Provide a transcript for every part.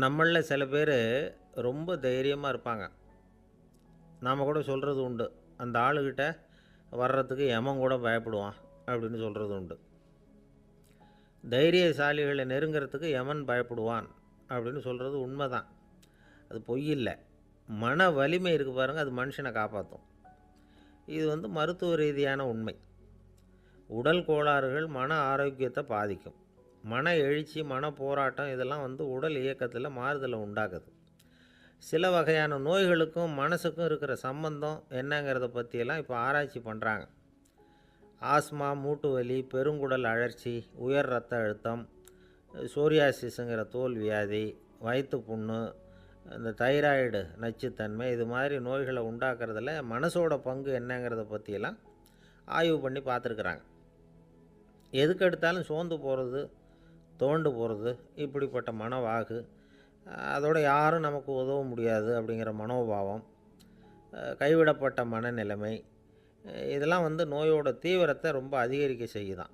நம்மளில் சில பேர் ரொம்ப தைரியமாக இருப்பாங்க. நாம் கூட சொல்கிறது உண்டு, அந்த ஆளுகிட்ட வர்றதுக்கு எமன் கூட பயப்படுவான் அப்படின்னு சொல்கிறது உண்டு. தைரியசாலிகளை நெருங்கிறதுக்கு எமன் பயப்படுவான் அப்படின்னு சொல்கிறது உண்மை தான். அது பொய் இல்லை. மன வலிமை இருக்குது பாருங்கள், அது மனுஷனை காப்பாற்றும். இது மருத்துவ ரீதியான உண்மை. உடல் கோளாறுகள் மன ஆரோக்கியத்தை பாதிக்கும். மன எழுச்சி, மன போராட்டம் இதெல்லாம் உடல் இயக்கத்தில் மாறுதலை உண்டாக்குது. சில வகையான நோய்களுக்கும் மனசுக்கும் இருக்கிற சம்பந்தம் என்னங்கிறத பற்றியெல்லாம் இப்போ ஆராய்ச்சி பண்ணுறாங்க. ஆஸ்மா, மூட்டு வலி, பெருங்குடல் அழற்சி, உயர் இரத்த அழுத்தம், சோரியாசிஸுங்கிற தோல் வியாதி, வயிற்று புண்ணு, இந்த தைராய்டு நச்சுத்தன்மை, இது மாதிரி நோய்களை உண்டாக்குறதுல மனசோட பங்கு என்னங்கிறத பற்றியெல்லாம் ஆய்வு பண்ணி பார்த்துருக்குறாங்க. எதுக்கு எடுத்தாலும் சோர்ந்து போகிறது, தோண்டு போகிறது, இப்படிப்பட்ட மனவாகு, அதோட யாரும் நமக்கு உதவ முடியாது அப்படிங்கிற மனோபாவம், கைவிடப்பட்ட மனநிலைமை, இதெல்லாம் நோயோட தீவிரத்தை ரொம்ப அதிகரிக்க செய்யுதான்.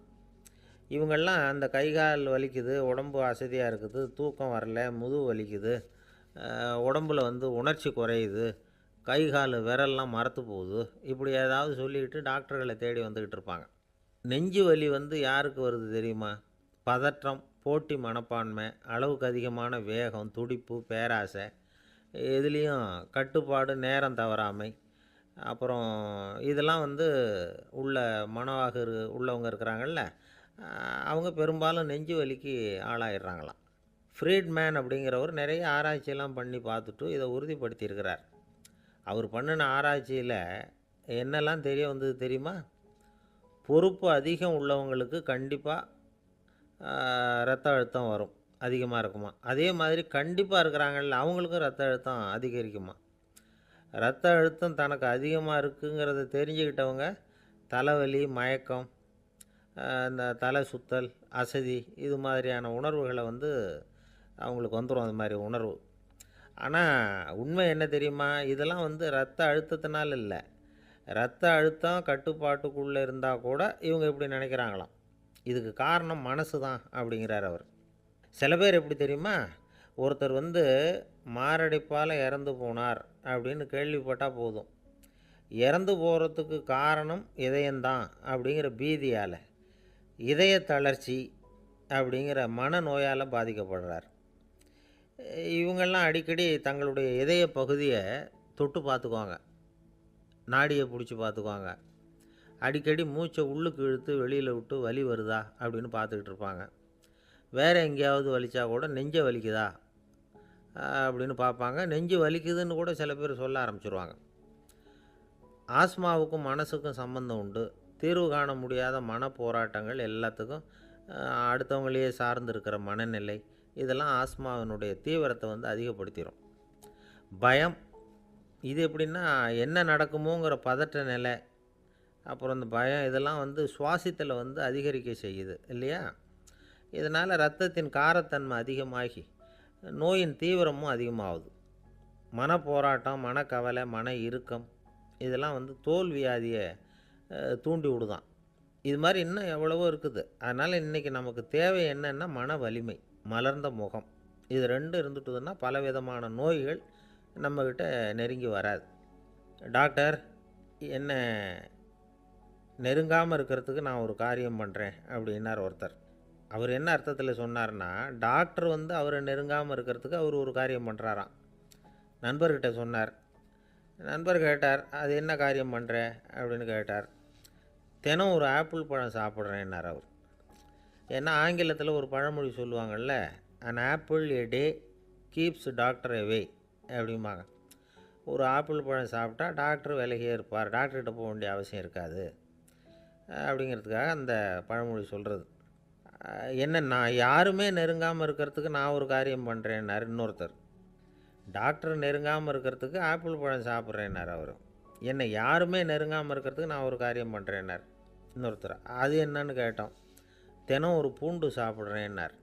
இவங்கெல்லாம் அந்த கைகால் வலிக்குது, உடம்பு அசதியாக இருக்குது, தூக்கம் வரல, முதுகு வலிக்குது, உடம்பில் உணர்ச்சி குறையுது, கை கால் விரல்லாம் மரத்து போகுது, இப்படி ஏதாவது சொல்லிக்கிட்டு டாக்டர்களை தேடி வந்துக்கிட்டு இருப்பாங்க. நெஞ்சு வலி யாருக்கு வருது தெரியுமா? பதற்றம், போட்டி மனப்பான்மை, அளவுக்கு அதிகமான வேகம், துடிப்பு, பேராசை, இதுலேயும் கட்டுப்பாடு, நேரம் தவறாமை, அப்புறம் இதெல்லாம் உள்ள மனவாக உள்ளவங்க இருக்கிறாங்கல்ல, அவங்க பெரும்பாலும் நெஞ்சு வலிக்கு ஆளாயிடுறாங்களாம். ஃப்ரீட்மேன் அப்படிங்கிறவர் நிறைய ஆராய்ச்சியெல்லாம் பண்ணி பார்த்துட்டு இதை உறுதிப்படுத்தியிருக்கிறார். அவர் பண்ணின ஆராய்ச்சியில் என்னெல்லாம் தெரிய வந்தது தெரியுமா? பொறுப்பு அதிகம் உள்ளவங்களுக்கு கண்டிப்பாக இரத்த அழுத்தம் வரும், அதிகமாக இருக்குமா. அதே மாதிரி கண்டிப்பாக இருக்கிறாங்கல்ல, அவங்களுக்கும் இரத்த அழுத்தம் அதிகரிக்குமா. இரத்த அழுத்தம் தனக்கு அதிகமாக இருக்குங்கிறத தெரிஞ்சுக்கிட்டவங்க தலைவலி, மயக்கம், இந்த தலை சுத்தல், அசதி, இது மாதிரியான உணர்வுகளை அவங்களுக்கு வந்துடும், அது மாதிரி உணர்வு. ஆனால் உண்மை என்ன தெரியுமா? இதெல்லாம் இரத்த அழுத்தத்தினால இல்லை. இரத்த அழுத்தம் கட்டுப்பாட்டுக்குள்ளே இருந்தால் கூட இவங்க இப்படி நினைக்கிறாங்களாம். இதுக்கு காரணம் மனசு தான் அப்படிங்கிறார் அவர். சில பேர் எப்படி தெரியுமா? ஒருத்தர் மாரடைப்பால் இறந்து போனார் அப்படின்னு கேள்விப்பட்டால் போதும், இறந்து போகிறதுக்கு காரணம் இதயம்தான் அப்படிங்கிற பீதியால், இதய தளர்ச்சி அப்படிங்கிற மனநோயால் பாதிக்கப்படுறார். இவங்கெல்லாம் அடிக்கடி தங்களுடைய இதய பகுதியை தொட்டு பார்த்துக்குவாங்க, நாடியை பிடிச்சி பார்த்துக்குவாங்க, அடிக்கடி மூச்சை உள்ளுக்கு இழுத்து வெளியில் விட்டு வலி வருதா அப்படின்னு பார்த்துக்கிட்டு இருப்பாங்க. வேறு எங்கேயாவது வலிச்சா கூட நெஞ்சை வலிக்குதா அப்படின்னு பார்ப்பாங்க. நெஞ்சு வலிக்குதுன்னு கூட சில பேர் சொல்ல ஆரம்பிச்சிருவாங்க. ஆஸ்மாவுக்கும் மனசுக்கும் சம்பந்தம் உண்டு. தீர்வு காண முடியாத மன போராட்டங்கள் எல்லாத்துக்கும் அடுத்தவங்களையே சார்ந்து இருக்கிற மனநிலை, இதெல்லாம் ஆஸ்மாவினுடைய தீவிரத்தை அதிகப்படுத்திடும். பயம், இது எப்படின்னா என்ன நடக்குமோங்கிற பதற்ற நிலை, அப்புறம் இந்த பயம், இதெல்லாம் சுவாசித்தலை அதிகரிக்க செய்யுது இல்லையா. இதனால் இரத்தத்தின் காரத்தன்மை அதிகமாகி நோயின் தீவிரமும் அதிகமாகுது. மன போராட்டம், மனக்கவலை, மன இறுக்கம், இதெல்லாம் தோல் வியாதியை தூண்டி விடுதான். இது மாதிரி இன்னும் எவ்வளவோ இருக்குது. அதனால் இன்றைக்கி நமக்கு தேவை என்னென்னா மன வலிமை, மலர்ந்த முகம், இது ரெண்டும் இருந்துட்டுதுன்னா பலவிதமான நோய்கள் நம்மக்கிட்ட நெருங்கி வராது. டாக்டர், என்ன நெருங்காமல் இருக்கிறதுக்கு நான் ஒரு காரியம் பண்ணுறேன் அப்படின்னார் ஒருத்தர். அவர் என்ன அர்த்தத்தில் சொன்னார்னா, டாக்டர் அவரை நெருங்காமல் இருக்கிறதுக்கு அவர் ஒரு காரியம் பண்ணுறாராம். நண்பர்கிட்ட சொன்னார். நண்பர் கேட்டார், அது என்ன காரியம் பண்ணுற அப்படின்னு கேட்டார். தினம் ஒரு ஆப்பிள் பழம் சாப்பிட்றேன்னார் அவர். ஏன்னா ஆங்கிலத்தில் ஒரு பழமொழி சொல்லுவாங்கள்ல, an apple a day keeps doctor away அப்படிம்பாங்க. ஒரு ஆப்பிள் பழம் சாப்பிட்டா டாக்டர் விலகியே இருப்பார், டாக்டர்கிட்ட போக வேண்டிய அவசியம் இருக்காது அப்படிங்கிறதுக்காக அந்த பழமொழி சொல்கிறது. என்ன, நான் யாருமே நெருங்காமல் இருக்கிறதுக்கு நான் ஒரு காரியம் பண்ணுறேன்னார் இன்னொருத்தர். டாக்டர் நெருங்காமல் இருக்கிறதுக்கு ஆப்பிள் பழம் சாப்பிட்றேன்னார் அவர். என்னை யாருமே நெருங்காமல் இருக்கிறதுக்கு நான் ஒரு காரியம் பண்ணுறேன்னார் இன்னொருத்தர். அது என்னன்னு கேட்டோம். தினம் ஒரு பூண்டு சாப்பிட்றேன்னார்.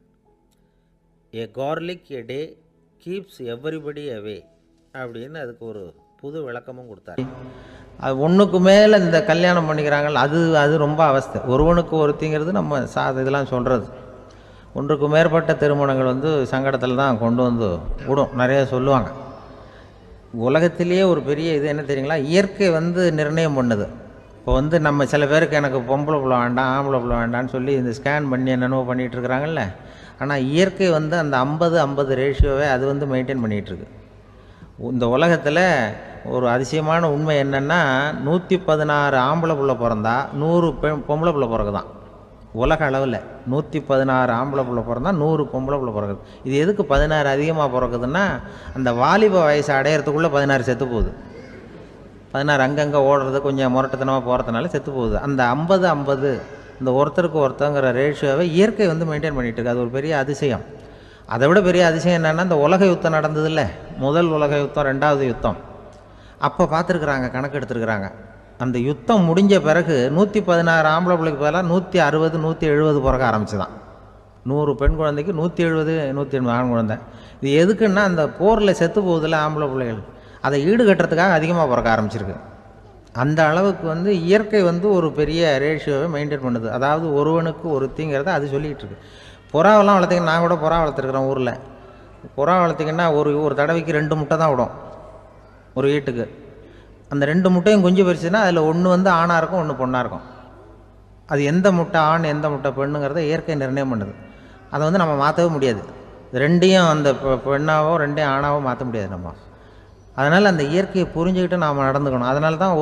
ஏ கார்லிக் எ டே கீப்ஸ் எவ்ரிபடி அவே அப்படின்னு அதுக்கு ஒரு புது விளக்கமும் கொடுத்தார். அது ஒன்றுக்கு மேலே இந்த கல்யாணம் பண்ணிக்கிறாங்கள், அது ரொம்ப அவஸ்தை. ஒருவனுக்கு ஒருத்திங்கிறது நம்ம இதெல்லாம் சொல்கிறது. ஒன்றுக்கு மேற்பட்ட திருமணங்கள் வந்து சங்கடத்தில் தான் கொண்டு வந்து விடும். நிறைய சொல்லுவாங்க. உலகத்திலேயே ஒரு பெரிய இது என்ன தெரியுங்களா, இயற்கை வந்து நிர்ணயம் பண்ணுது. இப்போ வந்து நம்ம சில பேருக்கு எனக்கு பொம்பளை பிள்ளை வேண்டாம் ஆம்பளை பிள்ளை வேண்டான்னு சொல்லி இந்த ஸ்கேன் பண்ணி என்னென்னவோ பண்ணிகிட்டு இருக்கிறாங்கல்ல. ஆனால் இயற்கை வந்து அந்த 50-50 ரேஷியோவை அது வந்து மெயின்டைன் பண்ணிகிட்ருக்கு. இந்த உலகத்தில் ஒரு அதிசயமான உண்மை என்னென்னா, 116 ஆம்பளை பிள்ளை பிறந்தா 100 பொம்பளை பிள்ளை பிறகுதான். உலக அளவில் 116 ஆம்பளை பிள்ளை பிறந்தா 100 பொம்பளை பிள்ளை பிறகுது. இது எதுக்கு 16 அதிகமாக பிறக்குதுன்னா, அந்த வாலிப வயசை அடையிறதுக்குள்ளே 16 செத்து போகுது. 16 அங்கங்கே ஓடுறது கொஞ்சம் முரட்டுத்தனமாக போகிறதுனால செத்து போகுது. அந்த 50-50 இந்த ஒருத்தருக்கு ஒருத்தங்கிற ரேஷியோவை இயற்கை வந்து மெயின்டைன் பண்ணிகிட்டு இருக்கு. அது ஒரு பெரிய அதிசயம். அதை விட பெரிய அதிசயம் என்னென்னா, இந்த உலக யுத்தம் நடந்ததில்ல, முதல் உலக யுத்தம், 2வது யுத்தம், அப்போ பார்த்துருக்குறாங்க, கணக்கு எடுத்துருக்குறாங்க. அந்த யுத்தம் முடிஞ்ச பிறகு 116 ஆம்பளை பிள்ளைக்கு பதிலாக 160 170 பிறக்க ஆரம்பிச்சு தான். 100 பெண் குழந்தைக்கு 170 180 ஆண் குழந்தை. இது எதுக்குன்னா, அந்த போரில் செத்து போகுதில்ல ஆம்பளை பிள்ளைகள், அதை ஈடுகட்டுறதுக்காக அதிகமாக பிறக்க ஆரம்பிச்சிருக்கு. அந்த அளவுக்கு வந்து இயற்கை வந்து ஒரு பெரிய ரேஷியோவை மெயின்டைன் பண்ணுது. அதாவது ஒருவனுக்கு ஒருத்திங்கிறத அது சொல்லிகிட்டு இருக்கு. புறாவெல்லாம் வளர்த்திங்கன்னா, நான் கூட புறா வளர்த்துருக்குறேன் ஊரில். புறா வளர்த்திங்கன்னா ஒரு தடவைக்கு 2 முட்டை தான் விடும் ஒரு வீட்டுக்கு. அந்த 2 முட்டையும் குஞ்சு பறிச்சுன்னா அதில் ஒன்று வந்து ஆணாக இருக்கும், ஒன்று பொண்ணாக இருக்கும். அது எந்த முட்டை ஆண் எந்த முட்டை பெண்ணுங்கிறத இயற்கை நிர்ணயம் பண்ணுது. அதை வந்து நம்ம மாற்றவே முடியாது. ரெண்டையும் அந்த பெண்ணாவோ ரெண்டையும் ஆணாவோ மாற்ற முடியாது நம்ம. அதனால் அந்த இயற்கையை புரிஞ்சுக்கிட்டு நாம் நடந்துக்கணும். அதனால தான்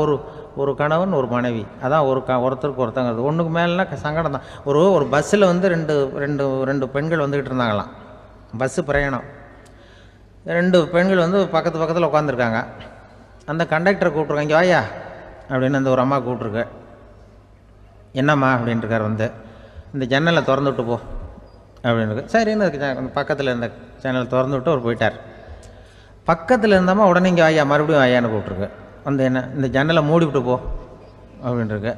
ஒரு கணவன் ஒரு மனைவி, அதான் ஒருத்தருக்கு ஒருத்தங்கிறது. ஒன்றுக்கு மேலேனா சங்கடம் தான். ஒரு பஸ்ஸில் வந்து ரெண்டு பெண்கள் வந்துக்கிட்டு இருந்தாங்களாம். பஸ்ஸு பிரயாணம். 2 பெண்கள் வந்து பக்கத்தில் உட்காந்துருக்காங்க. அந்த கண்டக்டரை கூப்பிட்ருக்காங்க, இங்கே வாயா அப்படின்னு அந்த ஒரு அம்மா கூப்பிட்ருக்கு. என்னம்மா அப்படின்ட்டுருக்கார். வந்து இந்த ஜன்னலை திறந்து விட்டு போ அப்படின்னு. சரின்னு பக்கத்தில் இருந்த ஜன்னலை திறந்து விட்டு அவர் போயிட்டார். பக்கத்தில் இருந்தாமல் உடனே இங்கே வாயா மறுபடியும் வாயான்னு கூப்பிட்ருக்கு. வந்து என்ன இந்த ஜன்னலை மூடிவிட்டு போ அப்படின்ட்டுருக்கு.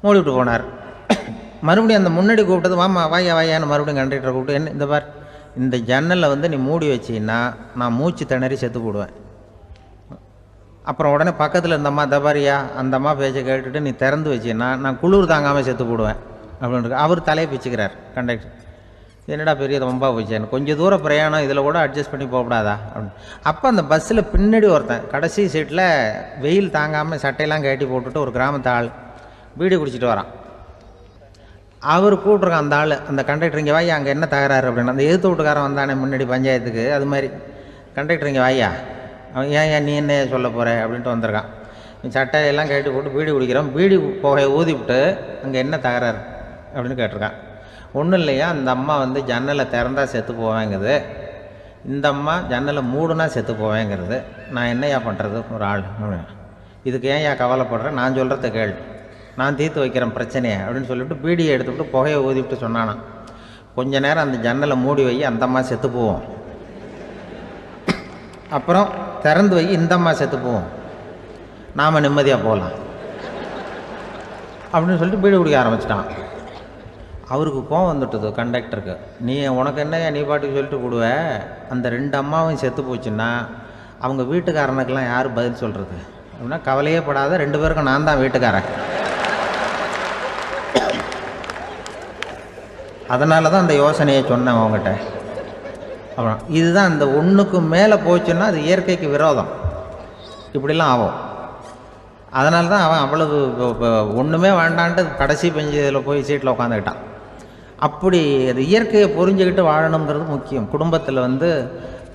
மூடிவிட்டு போனார். மறுபடியும் அந்த முன்னாடி கூப்பிட்டது வாமா வாயான்னு மறுபடியும் கண்டக்டரை கூப்பிட்டு, என்ன இந்த பார், இந்த ஜன்னலை வந்து நீ மூடி வச்சின்னா நான் மூச்சு திணறி செத்து போடுவேன். அப்புறம் உடனே பக்கத்தில் இருந்தம்மா தபாரியா அந்த அம்மா பேச்சை கேட்டுட்டு நீ திறந்து வச்சின்னா நான் குளிர் தாங்காமல் செத்து போடுவேன் அப்படின்ட்டு அவர் தலையை பிச்சுக்கிறார் கண்டக்டர். என்னடா பெரிய ரொம்ப போச்சேன்னு, கொஞ்சம் தூரம் பிரயாணம், இதில் கூட அட்ஜஸ்ட் பண்ணி போகக்கூடாதா அப்படின்னு. அப்போ அந்த பஸ்ஸில் பின்னாடி ஒருத்தன் கடைசி சீட்டில் வெயில் தாங்காமல் சட்டையெல்லாம் கட்டி போட்டுட்டு ஒரு கிராமத்து ஆள் பீடி குடிச்சிட்டு வரான். அவர் கூப்பிட்ருக்கான் அந்த ஆள், அந்த கண்டக்டர் இங்கே வாயா அங்கே என்ன தகராறு அப்படின்னு. அந்த எதிர்த்து வீட்டுக்காரன் வந்தானே முன்னாடி பஞ்சாயத்துக்கு, அது மாதிரி கண்டக்டர் இங்கே வாயா, அவன் ஏன் நீ என்ன சொல்ல போகிற அப்படின்ட்டு வந்திருக்கான். சட்டையெல்லாம் கட்டி போட்டு பீடி குடிக்கிறான். பீடி புகையை ஊதிவிட்டு அங்கே என்ன தகராறு அப்படின்னு கேட்டிருக்கான். ஒன்றும் இல்லையா, அந்த அம்மா வந்து ஜன்னலை திறந்தா செத்து போவேங்கிறது, இந்த அம்மா ஜன்னலை மூடுனா செத்து போவேங்கிறது, நான் என்னையா பண்ணுறது ஒரு ஆள் அப்படின்னு. இதுக்கு ஏன் கவலைப்படுறேன், நான் சொல்கிறத கேள், நான் தீர்த்து வைக்கிறேன் பிரச்சனையை அப்படின்னு சொல்லிவிட்டு பீடியை எடுத்துக்கிட்டு புகையை ஊதிவிட்டு சொன்னானா, கொஞ்ச நேரம் அந்த ஜன்னலை மூடி வை, அந்த அம்மா செத்து போவோம், அப்புறம் திறந்து வை, இந்த அம்மா செத்து போவோம், நாம் நிம்மதியாக போகலாம் அப்படின்னு சொல்லிட்டு பீடி குடிக்க ஆரம்பிச்சிட்டான். அவருக்கு கோவம் வந்துட்டுது கண்டக்டருக்கு. உனக்கு என்ன நீ பாட்டுக்கு சொல்லிட்டு போடுவ, அந்த 2 அம்மாவும் செத்து போச்சுன்னா அவங்க வீட்டுக்காரனுக்கெல்லாம் யார் பதில் சொல்கிறது அப்படின்னா, கவலையே படாத, 2 பேருக்கும் நான் தான் வீட்டுக்காரன். அதனால தான் அந்த யோசனையை சொன்னேன் அவங்ககிட்ட. அப்புறம் இதுதான் இந்த ஒன்றுக்கு மேலே போச்சுன்னா அது இயற்கைக்கு விரோதம், இப்படிலாம் ஆகும். அதனால தான் அவன் அவ்வளவு ஒன்றுமே வேண்டான்ட்டு கடைசி பெஞ்சில் போய் சீட்டில் உட்காந்துக்கிட்டான். அப்படி அது இயற்கையை புரிஞ்சுக்கிட்டு வாழணுங்கிறது முக்கியம். குடும்பத்தில் வந்து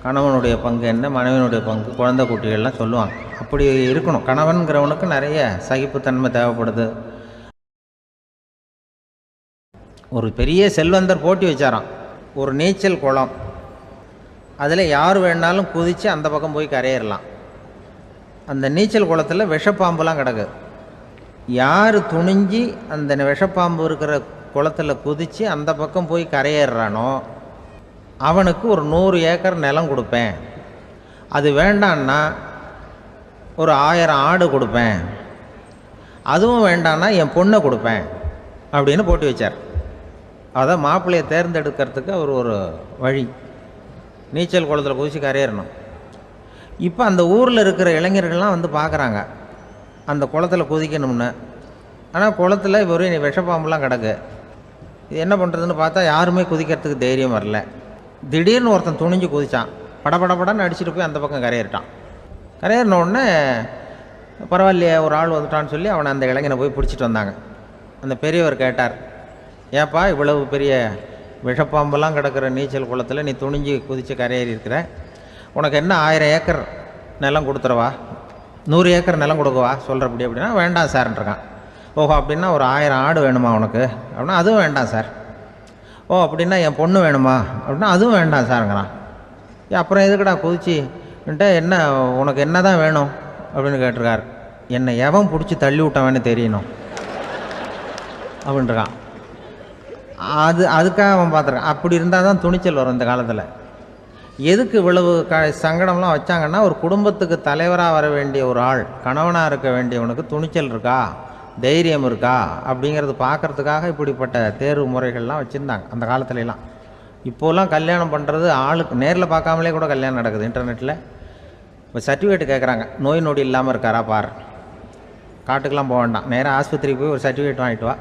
கணவனுடைய பங்கு என்ன, மனைவியினுடைய பங்கு, குழந்தை குட்டிகள்லாம் சொல்லுவாங்க. அப்படி இருக்கணும். கணவன்கிறவனுக்கு நிறைய சகிப்புத்தன்மை தேவைப்படுது. ஒரு பெரிய செல்வந்தர் போட்டி வச்சாராம், ஒரு நீச்சல் குளம், அதில் யார் வேணாலும் குதித்து அந்த பக்கம் போய் கரையேறலாம். அந்த நீச்சல் குளத்தில் விஷப்பாம்புலாம் கிடக்கு. யார் துணிஞ்சு அந்த விஷப்பாம்பு இருக்கிற குளத்தில் குதித்து அந்த பக்கம் போய் கரையேறானோ அவனுக்கு ஒரு 100 ஏக்கர் நிலம் கொடுப்பேன், அது வேண்டான்னா ஒரு 1000 ஆடு கொடுப்பேன், அதுவும் வேண்டான்னா என் பொண்ணை கொடுப்பேன் அப்படின்னு போட்டி வச்சார். அதான் மாப்பிள்ளையை தேர்ந்தெடுக்கிறதுக்கு அவர் ஒரு வழி, நீச்சல் குளத்தில் குதித்து கரையேறணும். இப்போ அந்த ஊரில் இருக்கிற இளைஞர்கள்லாம் வந்து பார்க்குறாங்க அந்த குளத்தில் குதிக்கணும்னு. ஆனால் குளத்தில் வெறும் விஷப்பாம்புலாம் கிடக்கு. இது என்ன பண்ணுறதுன்னு பார்த்தா யாருமே குதிக்கிறதுக்கு தைரியம் வரல. திடீர்னு ஒருத்தன் துணிஞ்சு குதிச்சான். படபடன்னு அடிச்சுட்டு போய் அந்த பக்கம் கரையேறிட்டான். கரையேறின உடனே பரவாயில்லையே ஒரு ஆள் வந்துட்டான்னு சொல்லி அவனை அந்த இளைஞனை போய் பிடிச்சிட்டு வந்தாங்க. அந்த பெரியவர் கேட்டார், ஏப்பா இவ்வளவு பெரிய விஷப்பாம்பெல்லாம் கிடக்கிற நீச்சல் குளத்தில் நீ துணிஞ்சு குதித்து கரையேறி இருக்கிற, உனக்கு என்ன 1000 ஏக்கர் நிலம் கொடுத்துறவா, 100 ஏக்கர் நிலம் கொடுக்கவா சொல்கிறப்படி அப்படின்னா வேண்டாம் சார்ன்றான். ஓஹோ அப்படின்னா ஒரு 1000 ஆடு வேணுமா உனக்கு அப்படின்னா அதுவும் வேண்டாம் சார். ஓ அப்படின்னா என் பொண்ணு வேணுமா அப்படின்னா அதுவும் வேண்டாம் சாருங்கிறான். அப்புறம் எதுக்குடா குதிச்சுன்ட்டு என்ன உனக்கு என்ன தான் வேணும் அப்படின்னு கேட்டிருக்கார். என்னை எவன் பிடிச்சி தள்ளி விட்டவன்னு தெரியணும் அப்படின்றான். அதுக்காக அவன் பார்த்துருக்கான். அப்படி இருந்தால் தான் துணிச்சல் வரும் இந்த காலத்தில். எதுக்கு இவ்வளவு சங்கடம்லாம் வச்சாங்கன்னா, ஒரு குடும்பத்துக்கு தலைவராக வர வேண்டிய ஒரு ஆள், கணவனாக இருக்க வேண்டியவனுக்கு துணிச்சல் இருக்கா, தைரியம் இருக்கா அப்படிங்கிறது பார்க்குறதுக்காக இப்படிப்பட்ட தேர்வு முறைகள்லாம் வச்சுருந்தாங்க அந்த காலத்துலலாம். இப்போலாம் கல்யாணம் பண்ணுறது ஆளுக்கு நேரில் பார்க்காமலே கூட கல்யாணம் நடக்குது இன்டர்நெட்டில். இப்போ சர்டிஃபிகேட் கேட்குறாங்க, நோய் நொடி இல்லாமல் இருக்காரா பார். காட்டுக்கெலாம் போக வேண்டாம், நேராக ஆஸ்பத்திரிக்கு போய் ஒரு சர்டிஃபிகேட் வாங்கிட்டு வா,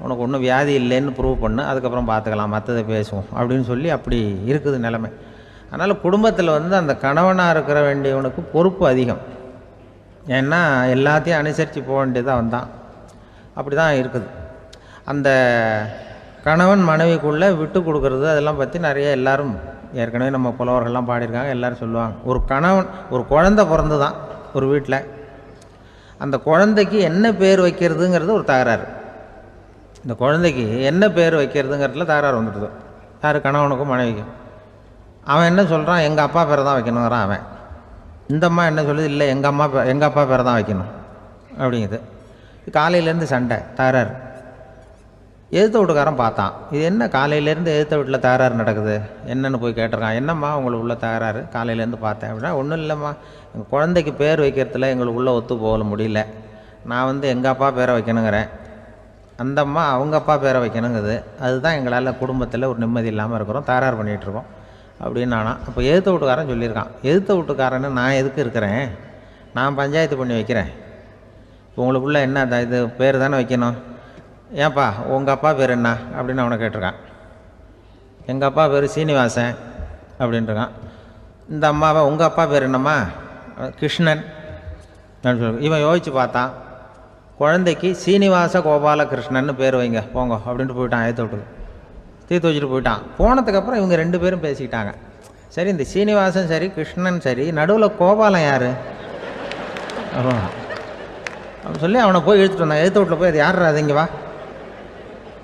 உனக்கு ஒன்றும் வியாதி இல்லைன்னு ப்ரூவ் பண்ணு, அதுக்கப்புறம் பார்த்துக்கலாம், மற்றதை பேசுவோம் அப்படின்னு சொல்லி அப்படி இருக்குது நிலைமை. அதனால் குடும்பத்தில் அந்த கணவனாக இருக்கிற வேண்டியவனுக்கு பொறுப்பு அதிகம். ஏன்னா எல்லாத்தையும் அனுசரித்து போக வேண்டியதாக வந்தான். அப்படி தான் இருக்குது. அந்த கணவன் மனைவிக்குள்ளே விட்டு கொடுக்கறது அதெல்லாம் பற்றி நிறைய எல்லாரும் ஏற்கனவே நம்ம புலவர்கள்லாம் பாடியிருக்காங்க. எல்லோரும் சொல்லுவாங்க, ஒரு கணவன் ஒரு குழந்தை பிறந்து தான் ஒரு வீட்டில், அந்த குழந்தைக்கு என்ன பேர் வைக்கிறதுங்கிறது ஒரு தகராறு. இந்த குழந்தைக்கு என்ன பேர் வைக்கிறதுங்கிறதுல தகராறு வந்துடுது. யார்? கணவனுக்கும் மனைவிக்கும். அவன் என்ன சொல்கிறான், எங்கள் அப்பா பேரை தான் வைக்கணுங்கிறான் அவன். இந்த அம்மா என்ன சொல்லுது, இல்லை எங்கள் அப்பா பேரை தான் வைக்கணும் அப்படிங்குது. காலையிலேருந்து சண்டை, தகராறு. எதிர்த்த வீட்டுக்காரன் பார்த்தான், இது என்ன காலையிலேருந்து எதிர்த்த வீட்டில் தகராறு நடக்குது, என்னென்னு போய் கேட்டிருக்கான். என்னம்மா உங்களுக்கு உள்ள தகராறு, காலையிலேருந்து பார்த்தேன் அப்படின்னா. ஒன்றும் இல்லைம்மா, எங்கள் குழந்தைக்கு பேர் வைக்கிறதுல எங்களுக்கு உள்ளே ஒத்து போக முடியல, நான் எங்கள் அப்பா பேரை வைக்கணுங்கிறேன், அந்த அம்மா அவங்க அப்பா பேரை வைக்கணுங்குது, அதுதான் எங்களால் குடும்பத்தில் ஒரு நிம்மதி இல்லாமல் இருக்கிறோம், தகராறு பண்ணிகிட்ருக்கோம் அப்படின்னு நானா. அப்போ எதிர்த்த வீட்டுக்காரன் சொல்லியிருக்கான், எதிர்த்த வீட்டுக்காரன்னு நான் எதுக்கு இருக்கிறேன், நான் பஞ்சாயத்து பண்ணி வைக்கிறேன், உங்களுக்குள்ளே என்ன இது பேர் தானே வைக்கணும், ஏன்ப்பா உங்கள் அப்பா பேர் என்ன அப்படின்னு அவனை கேட்டிருக்கான். எங்கள் அப்பா பேர் சீனிவாசன் அப்படின்ட்டுருக்கான். இந்த அம்மாவை உங்கள் அப்பா பேர் என்னம்மா, கிருஷ்ணன் அப்படின்னு சொல்லி. இவன் யோசித்து பார்த்தான், குழந்தைக்கு சீனிவாச கோபாலகிருஷ்ணன்னு பேர் வைங்க போங்க அப்படின்ட்டு போயிட்டான். ஏற்ற விட்டுக்கு தீர்த்து வச்சுட்டு போயிட்டான். போனதுக்கப்புறம் இவங்க 2 பேரும் பேசிக்கிட்டாங்க. சரி, இந்த சீனிவாசன் சரி கிருஷ்ணன் சரி, நடுவில் கோபாலன் யார் அப்படின்னு சொல்லி அவனை போய் இழுத்துட்டு வந்தான். எழுத்து வீட்டில் போய் அது யார்ரா, அது இங்கே வா,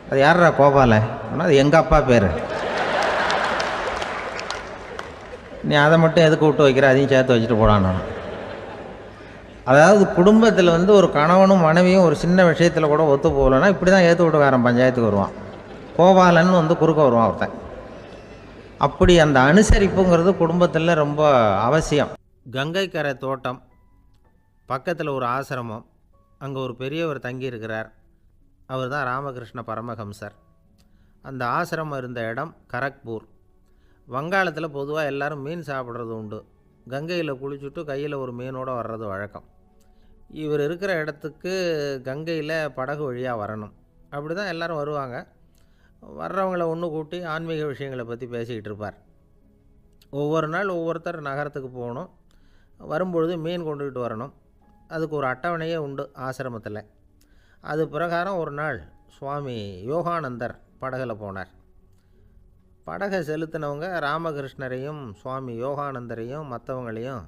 அது யார்ரா கோபாலன் அப்படின்னா, அது எங்கள் அப்பா பேர், நீ அதை மட்டும் எதுக்கு விட்டு வைக்கிற, அதையும் சேர்த்து வச்சுட்டு போடான்னு. அதாவது குடும்பத்தில் ஒரு கணவனும் மனைவியும் ஒரு சின்ன விஷயத்தில் கூட ஒத்து போகலன்னா இப்படி தான் ஏற்று வீட்டுக்காரன் பஞ்சாயத்துக்கு வருவான். கோபாலன்னு குறுக்க வருவான் ஒருத்தன். அப்படி அந்த அனுசரிப்புங்கிறது குடும்பத்தில் ரொம்ப அவசியம். கங்கை கரை தோட்டம் பக்கத்தில் ஒரு ஆசிரமம், அங்கே ஒரு பெரியவர் தங்கியிருக்கிறார். அவர் தான் ராமகிருஷ்ண பரமஹம்சர். அந்த ஆசிரமம் இருந்த இடம் கரக்பூர். வங்காளத்தில் பொதுவாக எல்லோரும் மீன் சாப்பிட்றது உண்டு. கங்கையில் குளிச்சுட்டு கையில் ஒரு மீனோடு வர்றது வழக்கம். இவர் இருக்கிற இடத்துக்கு கங்கையில் படகு வழியாக வரணும். அப்படி தான் எல்லோரும் வருவாங்க. வர்றவங்கள ஒன்று கூட்டி ஆன்மீக விஷயங்களை பற்றி பேசிக்கிட்டு இருப்பார். ஒவ்வொரு நாள் ஒவ்வொருத்தர் நகரத்துக்கு போகணும், வரும்பொழுது மீன் கொண்டுக்கிட்டு வரணும். அதுக்கு ஒரு அட்டவணையே உண்டு ஆசிரமத்தில். அது பிரகாரம் ஒரு நாள் சுவாமி யோகானந்தர் படகில் போனார். படகை செலுத்தினவங்க ராமகிருஷ்ணரையும் சுவாமி யோகானந்தரையும் மற்றவங்களையும்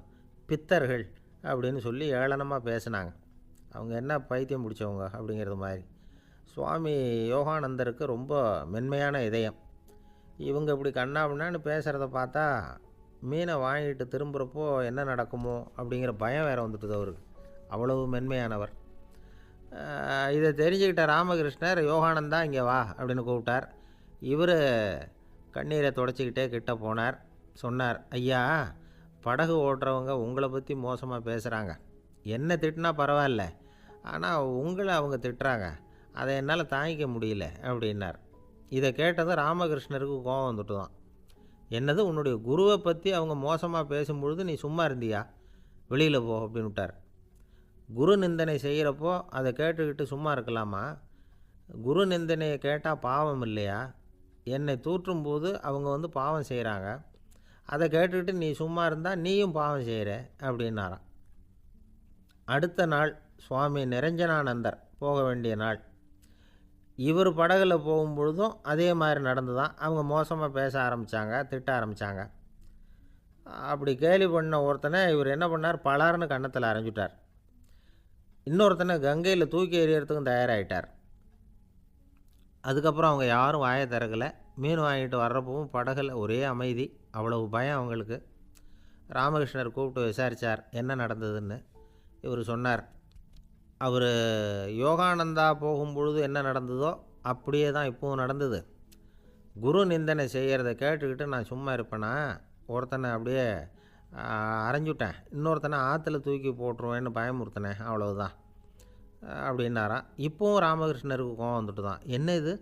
பித்தர்கள் அப்படின்னு சொல்லி ஏளனமாக பேசினாங்க. அவங்க என்ன பைத்தியம் பிடிச்சவங்க அப்படிங்கிறது மாதிரி. சுவாமி யோகானந்தருக்கு ரொம்ப மென்மையான இதயம். இவங்க இப்படி கண்ணாபின்னான்னு பேசுகிறத பார்த்தா மீனை வாங்கிட்டு திரும்புகிறப்போ என்ன நடக்குமோ அப்படிங்கிற பயம் வேறு வந்துட்டுது அவருக்கு. அவ்வளவு மென்மையானவர். இதை தெரிஞ்சுக்கிட்ட ராமகிருஷ்ணர், யோகானந்தா இங்கே வா அப்படின்னு கூப்பிட்டார். இவர் கண்ணீரை தொடச்சிக்கிட்டே கிட்ட போனார். சொன்னார், ஐயா, படகு ஓட்டுறவங்க உங்களை பற்றி மோசமாக பேசுகிறாங்க. என்ன திட்டினா பரவாயில்ல, ஆனால் உங்களை அவங்க திட்டுறாங்க, அதை என்னால் தாங்கிக்க முடியல அப்படின்னார். இதை கேட்டதும் ராமகிருஷ்ணருக்கு கோபம் வந்துட்டு தான். என்னது, உன்னுடைய குருவை பற்றி அவங்க மோசமாக பேசும்பொழுது நீ சும்மா இருந்தியா, வெளியில் போ அப்படின்னு விட்டார். குரு நிந்தனை செய்கிறப்போ அதை கேட்டுக்கிட்டு சும்மா இருக்கலாமா? குரு நிந்தனையை கேட்டால் பாவம் இல்லையா? என்னை தூற்றும்போது அவங்க வந்து பாவம் செய்கிறாங்க, அதை கேட்டுக்கிட்டு நீ சும்மா இருந்தால் நீயும் பாவம் செய்கிற அப்படின்னாராம். அடுத்த நாள் சுவாமி நிரஞ்சனானந்தர் போக வேண்டிய நாள். இவர் படகுல போகும்பொழுதும் அதே மாதிரி நடந்து தான். அவங்க மோசமாக பேச ஆரம்பித்தாங்க, திட்ட ஆரம்பித்தாங்க. அப்படி கேலி பண்ண ஒருத்தனை இவர் என்ன பண்ணார், பலார்னு கன்னத்தில் அரைஞ்சிட்டார். இன்னொருத்தனை கங்கையில் தூக்கி எறியறதுக்கும் தயாராகிட்டார். அதுக்கப்புறம் அவங்க யாரும் வாயை திறக்கலை. மீன் வாங்கிட்டு வர்றப்பவும் படகுல ஒரே அமைதி. அவ்வளவு பயம் அவங்களுக்கு. ராமகிருஷ்ணர் கூப்பிட்டு விசாரித்தார் என்ன நடந்ததுன்னு. இவர் சொன்னார், அவர் யோகானந்தா போகும்பொழுது என்ன நடந்ததோ அப்படியே தான் இப்போவும் நடந்தது. குரு நிந்தனை செய்கிறத கேட்டுக்கிட்டு நான் சும்மா இருப்பேனா? ஒருத்தனை அப்படியே அரைஞ்சுட்டேன், இன்னொருத்தனை ஆற்றுல தூக்கி போட்டுருவேன்னு பயமுறுத்தினேன், அவ்வளவுதான் அப்படின்னாராம். இப்போவும் ராமகிருஷ்ணருக்கு கோபம் வந்துட்டு தான். என்ன இது,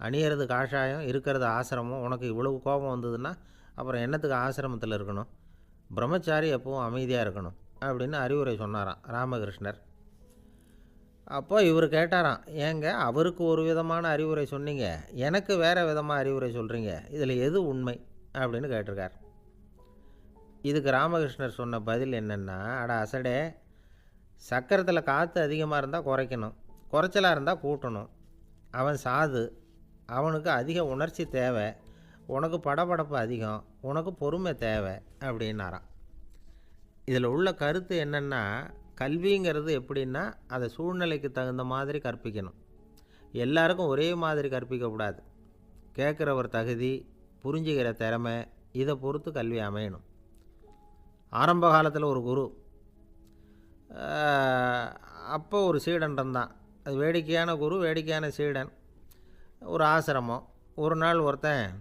அணியறது காஷாயம், இருக்கிறது ஆசிரமம், உனக்கு இவ்வளவு கோபம் வந்ததுன்னா அப்புறம் என்னத்துக்கு ஆசிரமத்தில் இருக்கணும்? பிரம்மச்சாரி எப்பவும் அமைதியாக இருக்கணும் அப்படின்னு அறிவுரை சொன்னாராம் ராமகிருஷ்ணர். அப்போ இவர் கேட்டாராம், ஏங்க அவருக்கு ஒரு விதமான அறிவுரை சொன்னீங்க, எனக்கு வேறு விதமாக அறிவுரை சொல்கிறீங்க, இதில் எது உண்மை அப்படின்னு கேட்டிருக்கார். இதுக்கு ராமகிருஷ்ணர் சொன்ன பதில் என்னென்னா, அட அசடே, சக்கரத்தில் காற்று அதிகமாக இருந்தால் குறைக்கணும், குறைச்சலாக இருந்தால் கூட்டணும். அவன் சாது, அவனுக்கு அதிக உணர்ச்சி தேவை, உனக்கு படபடப்பு அதிகம், உனக்கு பொறுமை தேவை அப்படின்னாராம். இதில் உள்ள கருத்து என்னென்னா, கல்விங்கிறது எப்படின்னா அதை சூழ்நிலைக்கு தகுந்த மாதிரி கற்பிக்கணும். எல்லாருக்கும் ஒரே மாதிரி கற்பிக்கக்கூடாது. கேட்குறவர் தகுதி, புரிஞ்சுக்கிற திறமை, இதை பொறுத்து கல்வி அமையணும். ஆரம்ப காலத்தில் ஒரு குரு, அப்போ ஒரு சீடன் இருந்தான். அது வேடிக்கையான குரு, வேடிக்கையான சீடன். ஒரு ஆசிரமம். ஒரு நாள் ஒருத்தன்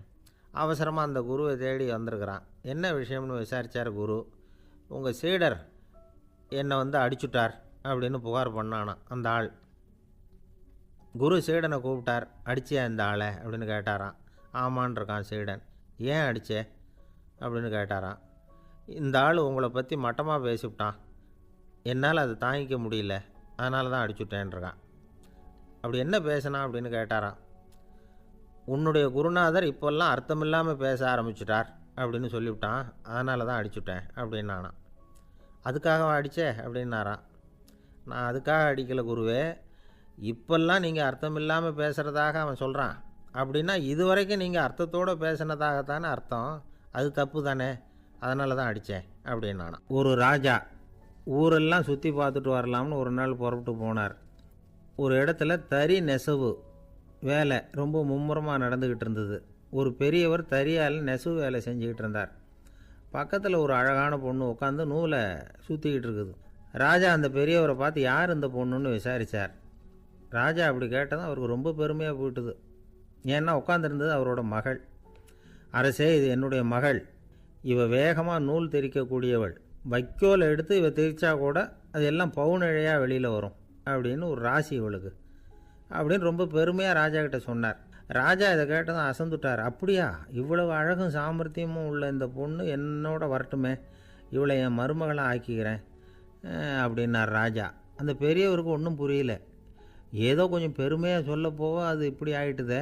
அவசரமாக அந்த குருவை தேடி வந்திருக்கிறான். என்ன விஷயம்னு விசாரித்தார் குரு. உங்கள் சீடர் என்னை வந்து அடிச்சுட்டார் அப்படின்னு புகார் பண்ணானான் அந்த ஆள். குரு சீடனை கூப்பிட்டார். அடிச்சியா இந்த ஆளை அப்படின்னு கேட்டாரான். ஆமான் இருக்கான் சீடன். ஏன் அடித்தே அப்படின்னு கேட்டாரான். இந்த ஆள் உங்களை பற்றி மட்டமாக பேசிவிட்டான், என்னால் அதை தாங்கிக்க முடியல, அதனால தான் அடிச்சுட்டேன்ருக்கான். அப்படி என்ன பேசினான் அப்படின்னு கேட்டாரான். உன்னுடைய குருநாதர் இப்போல்லாம் அர்த்தமில்லாமல் பேச ஆரம்பிச்சிட்டார் அப்படின்னு சொல்லிவிட்டான், அதனால தான் அடிச்சுட்டேன் அப்படின்னானான். அதுக்காக அடித்தே அப்படின்னாரான். நான் அதுக்காக அடிக்கலை குருவே, இப்போல்லாம் நீங்கள் அர்த்தம் இல்லாமல் பேசுகிறதாக அவன் சொல்கிறான், அப்படின்னா இது வரைக்கும் நீங்கள் அர்த்தத்தோடு பேசினதாகத்தானே அர்த்தம், அது தப்பு தானே, அதனால தான் அடித்தேன் அப்படின்னானான். ஒரு ராஜா ஊரெல்லாம் சுற்றி பார்த்துட்டு வரலாம்னு ஒரு நாள் புறப்பட்டு போனார். ஒரு இடத்துல தறி நெசவு வேலை ரொம்ப மும்முரமாக நடந்துக்கிட்டு இருந்தது. ஒரு பெரியவர் தறியால் நெசவு வேலை செஞ்சுக்கிட்டு இருந்தார். பக்கத்தில் ஒரு அழகான பொண்ணு உட்காந்து நூலை சுற்றிக்கிட்டு இருக்குது. ராஜா அந்த பெரியவரை பார்த்து யார் இந்த பொண்ணுன்னு விசாரித்தார். ராஜா அப்படி கேட்டதும் அவருக்கு ரொம்ப பெருமையாக போயிட்டுது. ஏன்னா உட்காந்துருந்தது அவரோட மகள். அரசே, இது என்னுடைய மகள், இவ வேகமாக நூல் தெரிக்கக்கூடியவள், வைக்கோலை எடுத்து இவ தெரிச்சா கூட அது எல்லாம் பவுனிழையாக வெளியில் வரும் அப்படின்னு ஒரு ராசி இவளுக்கு அப்படின்னு ரொம்ப பெருமையாக ராஜா கிட்ட சொன்னார். ராஜா இதை கேட்டதும் அசந்துட்டார். அப்படியா, இவ்வளவு அழகும் சாமர்த்தியமும் உள்ள இந்த பொண்ணு என்னோட வரட்டுமே, இவளை என் மருமகளை ஆக்கிக்கிறேன் அப்படின்னார் ராஜா. அந்த பெரியவருக்கு ஒன்றும் புரியல. ஏதோ கொஞ்சம் பெருமையாக சொல்ல போவ அது இப்படி ஆகிட்டுதே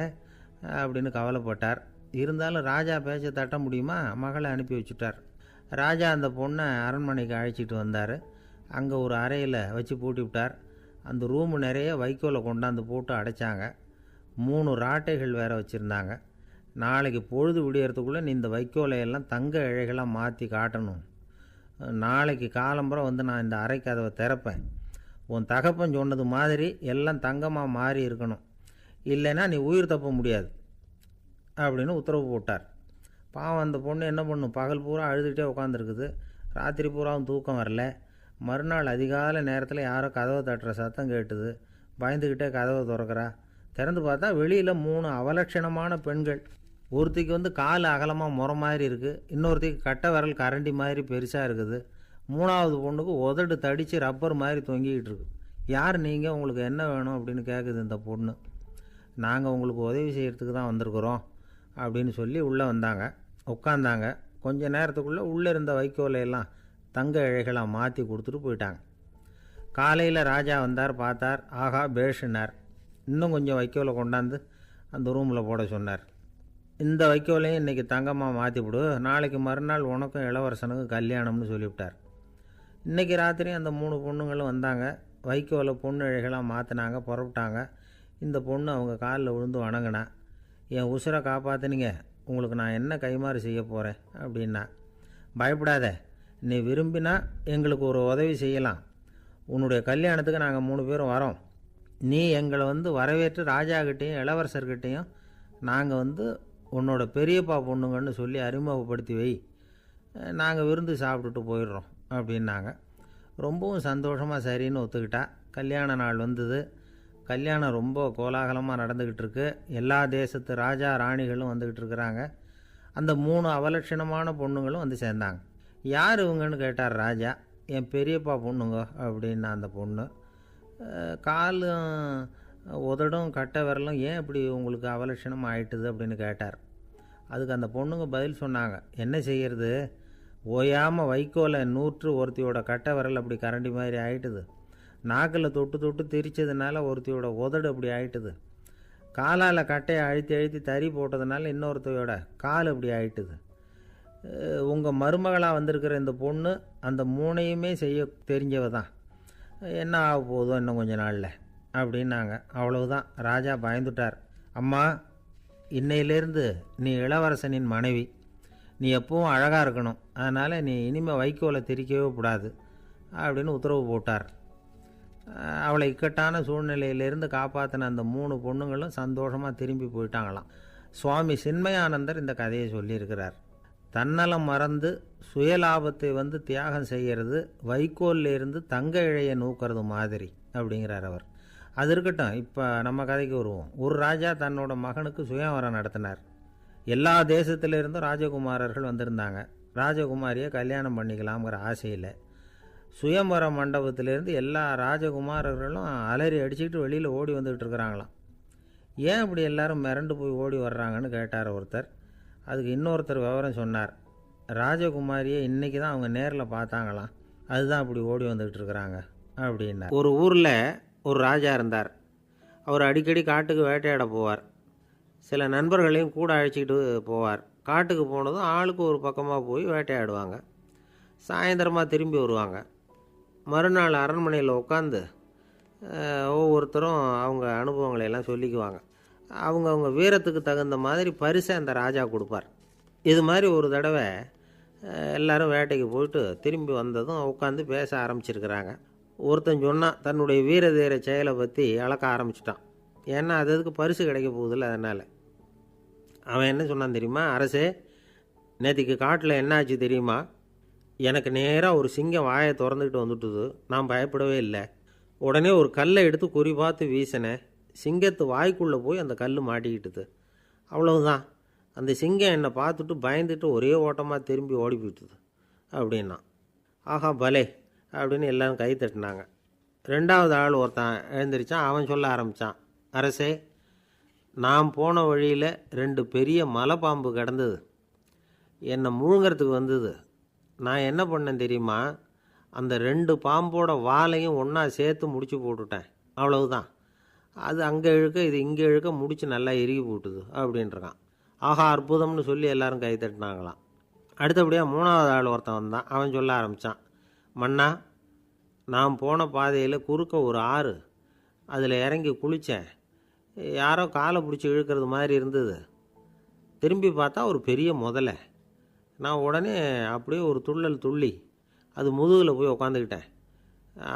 அப்படின்னு கவலைப்பட்டார். இருந்தாலும் ராஜா பேச்ச தட்ட முடியுமா, மகளை அனுப்பி வச்சுட்டார். ராஜா அந்த பொண்ணை அரண்மனைக்கு அழைச்சிட்டு வந்தார். அங்கே ஒரு அறையில் வச்சு பூட்டி விட்டார். அந்த ரூமு நிறைய வைக்கோலை கொண்டாந்து போட்டு அடைச்சாங்க. 3 ராட்டைகள் வேறு வச்சுருந்தாங்க. நாளைக்கு பொழுது விடியறதுக்குள்ளே நீ இந்த வைக்கோலையெல்லாம் தங்க இழைகளாக மாற்றி காட்டணும். நாளைக்கு காலம்புறம் வந்து நான் இந்த அறை கதவை திறப்பேன். உன் தகப்பன் சொன்னது மாதிரி எல்லாம் தங்கமாக மாறி இருக்கணும், இல்லைன்னா நீ உயிர் தப்ப முடியாது அப்படின்னு உத்தரவு போட்டார். பாவம் அந்த பொண்ணு என்ன பண்ணும், பகல் பூரா அழுதுகிட்டே உட்காந்துருக்குது. ராத்திரி பூராவும் தூக்கம் வரல. மறுநாள் அதிகாலை நேரத்தில் யாரோ கதவை தட்டுற சத்தம் கேட்டுது. பயந்துக்கிட்டே கதவை திறக்கிறா. திறந்து பார்த்தா வெளியில் 3 அவலட்சணமான பெண்கள். ஒருத்திக்கு வந்து கால் அகலமாக முறை மாதிரி இருக்குது, இன்னொருத்திக்கு கட்டை விரல் கரண்டி மாதிரி பெருசாக இருக்குது, 3ஆவது பொண்ணுக்கு உதடு தடித்து ரப்பர் மாதிரி தொங்கிக்கிட்டு இருக்கு. யார் நீங்கள், உங்களுக்கு என்ன வேணும் அப்படின்னு கேட்குது இந்த பொண்ணு. நாங்கள் உங்களுக்கு உதவி செய்கிறதுக்கு தான் வந்திருக்குறோம் அப்படின்னு சொல்லி உள்ளே வந்தாங்க. உட்காந்தாங்க. கொஞ்ச நேரத்துக்குள்ளே உள்ளே இருந்த வைக்கோலையெல்லாம் தங்க இழைகளாக மாற்றி கொடுத்துட்டு போயிட்டாங்க. காலையில் ராஜா வந்தார். பார்த்தார். ஆகா பேஷுனார். இன்னும் கொஞ்சம் வைக்கோலை கொண்டாந்து அந்த ரூமில் போட சொன்னார். இந்த வைக்கோலையும் இன்றைக்கி தங்கமாக மாற்றிவிடு, நாளைக்கு மறுநாள் உனக்கும் இளவரசனுக்கும் கல்யாணம்னு சொல்லிவிட்டார். இன்றைக்கி ராத்திரி அந்த 3 பொண்ணுங்களும் வந்தாங்க. வைக்கோலை பொண்ணு இழைகளாக மாற்றினாங்க, புறப்பட்டாங்க. இந்த பொண்ணு அவங்க காலில் விழுந்து வணங்கினா. என் உசுரை காப்பாற்றினீங்க, உங்களுக்கு நான் என்ன கைமாறு செய்ய போகிறேன் அப்படின்னா. பயப்படாத, நீ விரும்பினா எங்களுக்கு ஒரு உதவி செய்யலாம். உன்னுடைய கல்யாணத்துக்கு நாங்கள் 3 பேரும் வரோம். நீ எங்களை வரவேற்று ராஜாக்கிட்டேயும் இளவரசர்கிட்டையும் நாங்கள் உன்னோட பெரியப்பா பொண்ணுங்கன்னு சொல்லி அறிமுகப்படுத்தி வை, நாங்கள் விருந்து சாப்பிட்டுட்டு போயிடுறோம் அப்படின்னாங்க. ரொம்பவும் சந்தோஷமாக சரின்னு ஒத்துக்கிட்டா. கல்யாண நாள் வந்தது. கல்யாணம் ரொம்ப கோலாகலமாக நடந்துக்கிட்டு இருக்கு. எல்லா தேசத்து ராஜா ராணிகளும் வந்துக்கிட்டு இருக்கிறாங்க. அந்த 3 அவலட்சணமான பொண்ணுங்களும் வந்து சேர்ந்தாங்க. யார் இவங்கன்னு கேட்டார் ராஜா. என் பெரியப்பா பொண்ணுங்க அப்படின்னா அந்த பொண்ணு. காலும் உதடும் கட்டை விரலும் ஏன் இப்படி உங்களுக்கு அவலட்சணம் ஆயிட்டுது அப்படின்னு கேட்டார். அதுக்கு அந்த பொண்ணுங்க பதில் சொன்னாங்க. என்ன செய்கிறது, ஓயாமல் வைக்கோலை நூற்று ஒருத்தியோட கட்டை விரல் அப்படி கரண்டி மாதிரி ஆயிட்டுது. நாக்கில் தொட்டு தொட்டு திரிச்சதுனால ஒருத்தியோட உதடு அப்படி ஆயிட்டுது. காலால் கட்டையை அழுத்தி அழுத்தி தறி போட்டதுனால இன்னொருத்தையோட கால் அப்படி ஆயிட்டுது. உங்கள் மருமகளாக வந்திருக்கிற இந்த பொண்ணு அந்த 3ஐயுமே செய்ய தெரிஞ்சவ தான். என்ன ஆக போதும் இன்னும் கொஞ்ச நாளில் அப்படின்னாங்க. அவ்வளவுதான். ராஜா பயந்துட்டார். அம்மா, இன்னையிலேருந்து நீ இளவரசனின் மனைவி. நீ எப்பவும் அழகாக இருக்கணும். அதனால் நீ இனிமேல் வைக்கோலை திரிக்கவே கூடாது அப்படின்னு உத்தரவு போட்டார். அவளை இக்கட்டான சூழ்நிலையிலேருந்து காப்பாற்றின அந்த 3 பொண்ணுங்களும் சந்தோஷமாக திரும்பி போயிட்டாங்களாம். சுவாமி சின்மயானந்தர் இந்த கதையை சொல்லியிருக்கிறார். தன்னலம் மறந்து சுயலாபத்தை தியாகம் செய்கிறது வைக்கோல்லேருந்து தங்க இழையை நூக்கிறது மாதிரி அப்படிங்கிறார் அவர். அது இருக்கட்டும், இப்போ நம்ம கதைக்கு வருவோம். ஒரு ராஜா தன்னோட மகனுக்கு சுயவரம் நடத்தினார். எல்லா தேசத்திலிருந்தும் ராஜகுமாரர்கள் வந்திருந்தாங்க. ராஜகுமாரியை கல்யாணம் பண்ணிக்கலாம்ங்கிற ஆசையில் சுயம்பர மண்டபத்திலேருந்து எல்லா ராஜகுமாரர்களும் அலறி அடிச்சுக்கிட்டு வெளியில் ஓடி வந்துக்கிட்டு இருக்கிறாங்களாம். ஏன் இப்படி எல்லாரும் மிரண்டு போய் ஓடி வர்றாங்கன்னு கேட்டார் ஒருத்தர். அதுக்கு இன்னொருத்தர் விவரம் சொன்னார். ராஜகுமாரியை இன்றைக்கி தான் அவங்க நேரில் பார்த்தாங்களாம், அதுதான் அப்படி ஓடி வந்துக்கிட்டு இருக்கிறாங்க அப்படின்னார். ஒரு ஊரில் ஒரு ராஜா இருந்தார். அவர் அடிக்கடி காட்டுக்கு வேட்டையாட போவார். சில நண்பர்களையும் கூட அழைச்சிக்கிட்டு போவார். காட்டுக்கு போனதும் ஆளுக்கு ஒரு பக்கமாக போய் வேட்டையாடுவாங்க. சாயந்தரமாக திரும்பி வருவாங்க. மறுநாள் அரண்மனையில் உட்காந்து ஒவ்வொருத்தரும் அவங்க அனுபவங்களை எல்லாம் சொல்லிக்குவாங்க. அவங்க வீரத்துக்கு தகுந்த மாதிரி பரிசை அந்த ராஜா கொடுப்பார். இது மாதிரி ஒரு தடவை எல்லோரும் வேட்டைக்கு போயிட்டு திரும்பி வந்ததும் உட்காந்து பேச ஆரம்பிச்சிருக்கிறாங்க. ஒருத்தன் சொன்னான், தன்னுடைய வீர தீர செயலை பற்றி அளக்க ஆரம்பிச்சிட்டான். ஏன்னா அதுக்கு பரிசு கிடைக்க போகுதில்ல, அதனால். அவன் என்ன சொன்னான் தெரியுமா? அரசே, நேற்றுக்கு காட்டில் என்னாச்சு தெரியுமா? எனக்கு நேராக ஒரு சிங்கம் வாயை திறந்துக்கிட்டு வந்துட்டுது. நான் பயப்படவே இல்லை. உடனே ஒரு கல்லை எடுத்து குறி பார்த்து வீசினேன். சிங்கத்து வாய்க்குள்ளே போய் அந்த கல் மாட்டிக்கிட்டுது. அவ்வளவுதான். அந்த சிங்கம் என்னை பார்த்துட்டு பயந்துட்டு ஒரே ஓட்டமாக திரும்பி ஓடி போயிட்டுது அப்படின்னா. ஆஹா பலே அப்படின்னு எல்லோரும் கை தட்டினாங்க. 2வது ஆள் ஒருத்தன் எழுந்திரிச்சான். அவன் சொல்ல ஆரம்பித்தான். அரசே, நான் போன வழியில் 2 பெரிய மலைப்பாம்பு கிடந்தது. என்னை முழுங்கிறதுக்கு வந்தது. நான் என்ன பண்ணேன் தெரியுமா? அந்த 2 பாம்போட வாலையும் ஒன்றா சேர்த்து முடிச்சு போட்டுட்டேன். அவ்வளவுதான். அது அங்கே இழுக்க இது இங்கே இழுக்க முடிச்சு நல்லா இறுகி போட்டுது அப்படின்றான். ஆஹா அற்புதம்னு சொல்லி எல்லாரும் கை தட்டினாங்களாம். அடுத்தபடியாக 3வது ஆள் ஒருத்தன் வந்தான். அவன் சொல்ல ஆரம்பித்தான். மன்னா, நான் போன பாதையில் குறுக்க ஒரு ஆறு. அதில் இறங்கி குளித்தேன். யாரோ காலை பிடிச்சி இழுக்கிறது மாதிரி இருந்தது. திரும்பி பார்த்தா ஒரு பெரிய முதலை. நான் உடனே அப்படியே ஒரு துள்ளல் துள்ளி அது முதுகில் போய் உக்காந்துக்கிட்டேன்.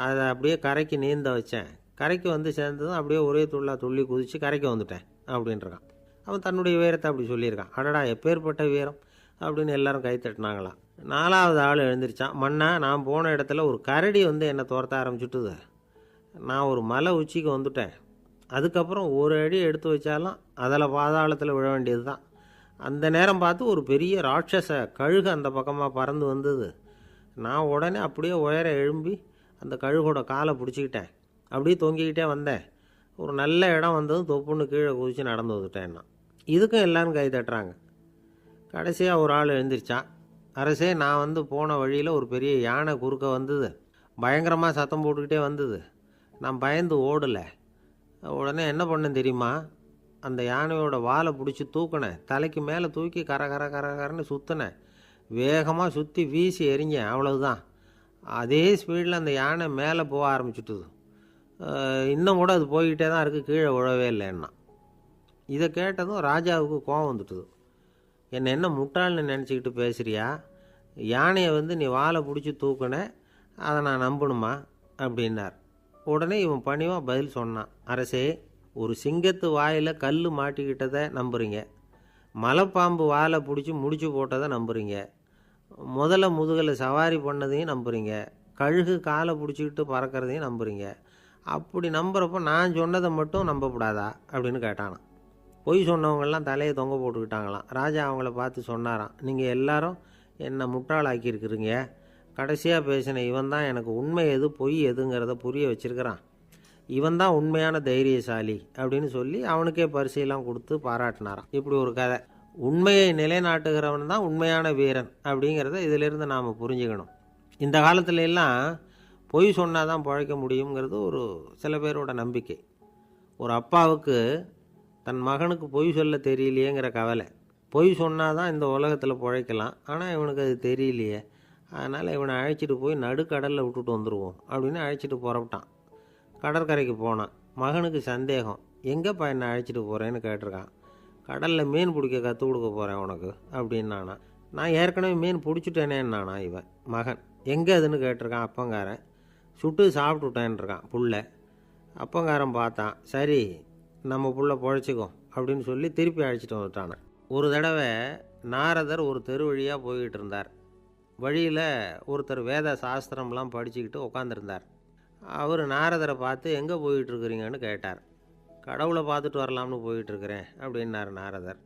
அதை அப்படியே கரைக்கு நீந்த வச்சேன். கரைக்கு வந்து சேர்ந்ததும் அப்படியே ஒரே துள்ளி குதித்து கரைக்கு வந்துட்டேன் அப்படின்றான். அவன் தன்னுடைய வீரத்தை அப்படி சொல்லியிருக்கான். அடடா எப்பேற்பட்ட வீரம் அப்படின்னு எல்லாரும் கை தட்டினாங்களாம். 4வது ஆள் எழுந்திரிச்சான். மன்னா, நான் போன இடத்துல ஒரு கரடி என்னை துரத்த ஆரம்பிச்சுட்டுது. நான் ஒரு மலை உச்சிக்கு வந்துட்டேன். அதுக்கப்புறம் ஒரு அடி எடுத்து வச்சாலும் அதில் பாதாளத்தில் விழ வேண்டியது தான். அந்த நேரம் பார்த்து ஒரு பெரிய ராட்சச கழுகு அந்த பக்கமாக பறந்து வந்தது. நான் உடனே அப்படியே உயர எழும்பி அந்த கழுகோட காலை பிடிச்சிக்கிட்டேன். அப்படியே தொங்கிக்கிட்டே வந்தேன். ஒரு நல்ல இடம் வந்ததும் தொப்புன்னு கீழே குதித்து நடந்து வந்துட்டேன்னா. இதுக்கும் எல்லோரும் கை தட்டுறாங்க. கடைசியாக ஒரு ஆள் எழுந்திரிச்சான். அரசே, நான் போன வழியில் ஒரு பெரிய யானை குறுக்க வந்தது. பயங்கரமாக சத்தம் போட்டுக்கிட்டே வந்தது. நான் பயந்து ஓடலை. உடனே என்ன பண்ணேன் தெரியுமா? அந்த யானையோட வாலை பிடிச்சி தூக்கினேன், தலைக்கு மேலே தூக்கி கர கர கர கரன்னு சுற்றினேன், வேகமாக சுற்றி வீசி எறிஞ்சேன், அவ்வளவுதான். அதே ஸ்பீடில் அந்த யானை மேலே போக ஆரம்பிச்சுட்டுது. இன்னும் கூட அது போய்கிட்டே தான் இருக்குது, கீழே விழவே இல்லைன்னா. இதை கேட்டதும் ராஜாவுக்கு கோபம் வந்துட்டுது. என்னை என்ன முட்டாள்னு நினச்சிக்கிட்டு பேசுகிறியா? யானையை நீ வாலை பிடிச்சி தூக்குன, அதை நான் நம்பணுமா அப்படின்னார். உடனே இவன் பணிவாக பதில் சொன்னான். அரசே, ஒரு சிங்கத்து வாயில் கல் மாட்டிக்கிட்டதை நம்புறீங்க, மலைப்பாம்பு வாலை பிடிச்சி முடிச்சு போட்டதை நம்புறீங்க, முதல்ல முதுகில் சவாரி பண்ணதையும் நம்புறீங்க, கழுகு காலை பிடிச்சிக்கிட்டு பறக்கிறதையும் நம்புறீங்க. அப்படி நம்புகிறப்போ நான் சொன்னதை மட்டும் நம்பக்கூடாதா அப்படின்னு கேட்டானான். பொய் சொன்னவங்கெல்லாம் தலையை தொங்க போட்டுக்கிட்டாங்களாம். ராஜா அவங்கள பார்த்து சொன்னாராம், நீங்கள் எல்லாரும் என்னை முட்டாளாக்கியிருக்கிறீங்க. கடைசியாக பேசின இவன் தான் எனக்கு உண்மை எது பொய் எதுங்கிறத புரிய வச்சிருக்கிறான். இவன் தான் உண்மையான தைரியசாலி அப்படின்னு சொல்லி அவனுக்கே பரிசையெல்லாம் கொடுத்து பாராட்டினாராம். இப்படி ஒரு கதை. உண்மையை நிலைநாட்டுகிறவன் தான் உண்மையான வீரன் அப்படிங்கிறத இதிலிருந்து நாம் புரிஞ்சுக்கணும். இந்த காலத்துல எல்லாம் பொய் சொன்னால் தான் பிழைக்க முடியுங்கிறது ஒரு சில பேரோட நம்பிக்கை. ஒரு அப்பாவுக்கு தன் மகனுக்கு பொய் சொல்ல தெரியலையேங்கிற கவலை. பொய் சொன்னால் தான் இந்த உலகத்தில் பிழைக்கலாம், ஆனால் இவனுக்கு அது தெரியலையே, அதனால் இவனை அழைச்சிட்டு போய் நடுக்கடலில் விட்டுட்டு வந்துடுவோம் அப்படின்னு அழைச்சிட்டு புறப்பட்டான். கடற்கரைக்கு போனான். மகனுக்கு சந்தேகம், எங்கேப்பா என்னை அழைச்சிட்டு போகிறேன்னு கேட்டிருக்கான். கடலில் மீன் பிடிக்க கற்றுக் கொடுக்க போகிறேன் உனக்கு அப்படின்னானா. நான் ஏற்கனவே மீன் பிடிச்சிட்டேனேன்னானா இவன் மகன். எங்கே அதுன்னு கேட்டிருக்கான் அப்பங்காரன். சுட்டு சாப்பிட்டுட்டேன்ருக்கான் புள்ள. அப்பங்காரன் பார்த்தான், சரி நம்ம புள்ள பொழைச்சிக்கும் அப்படின்னு சொல்லி திருப்பி அழைச்சிட்டு வந்துட்டானே. ஒரு தடவை நாரதர் ஒரு தெரு வழியாக போய்கிட்டு இருந்தார். வழியில் ஒருத்தர் வேத சாஸ்திரம்லாம் படிச்சுக்கிட்டு உட்காந்துருந்தார். அவர் நாரதரை பார்த்து எங்கே போயிட்டுருக்குறீங்கன்னு கேட்டார். கடவுளை பார்த்துட்டு வரலாம்னு போயிட்டுருக்கிறேன் அப்படின்னார் நாரதர்.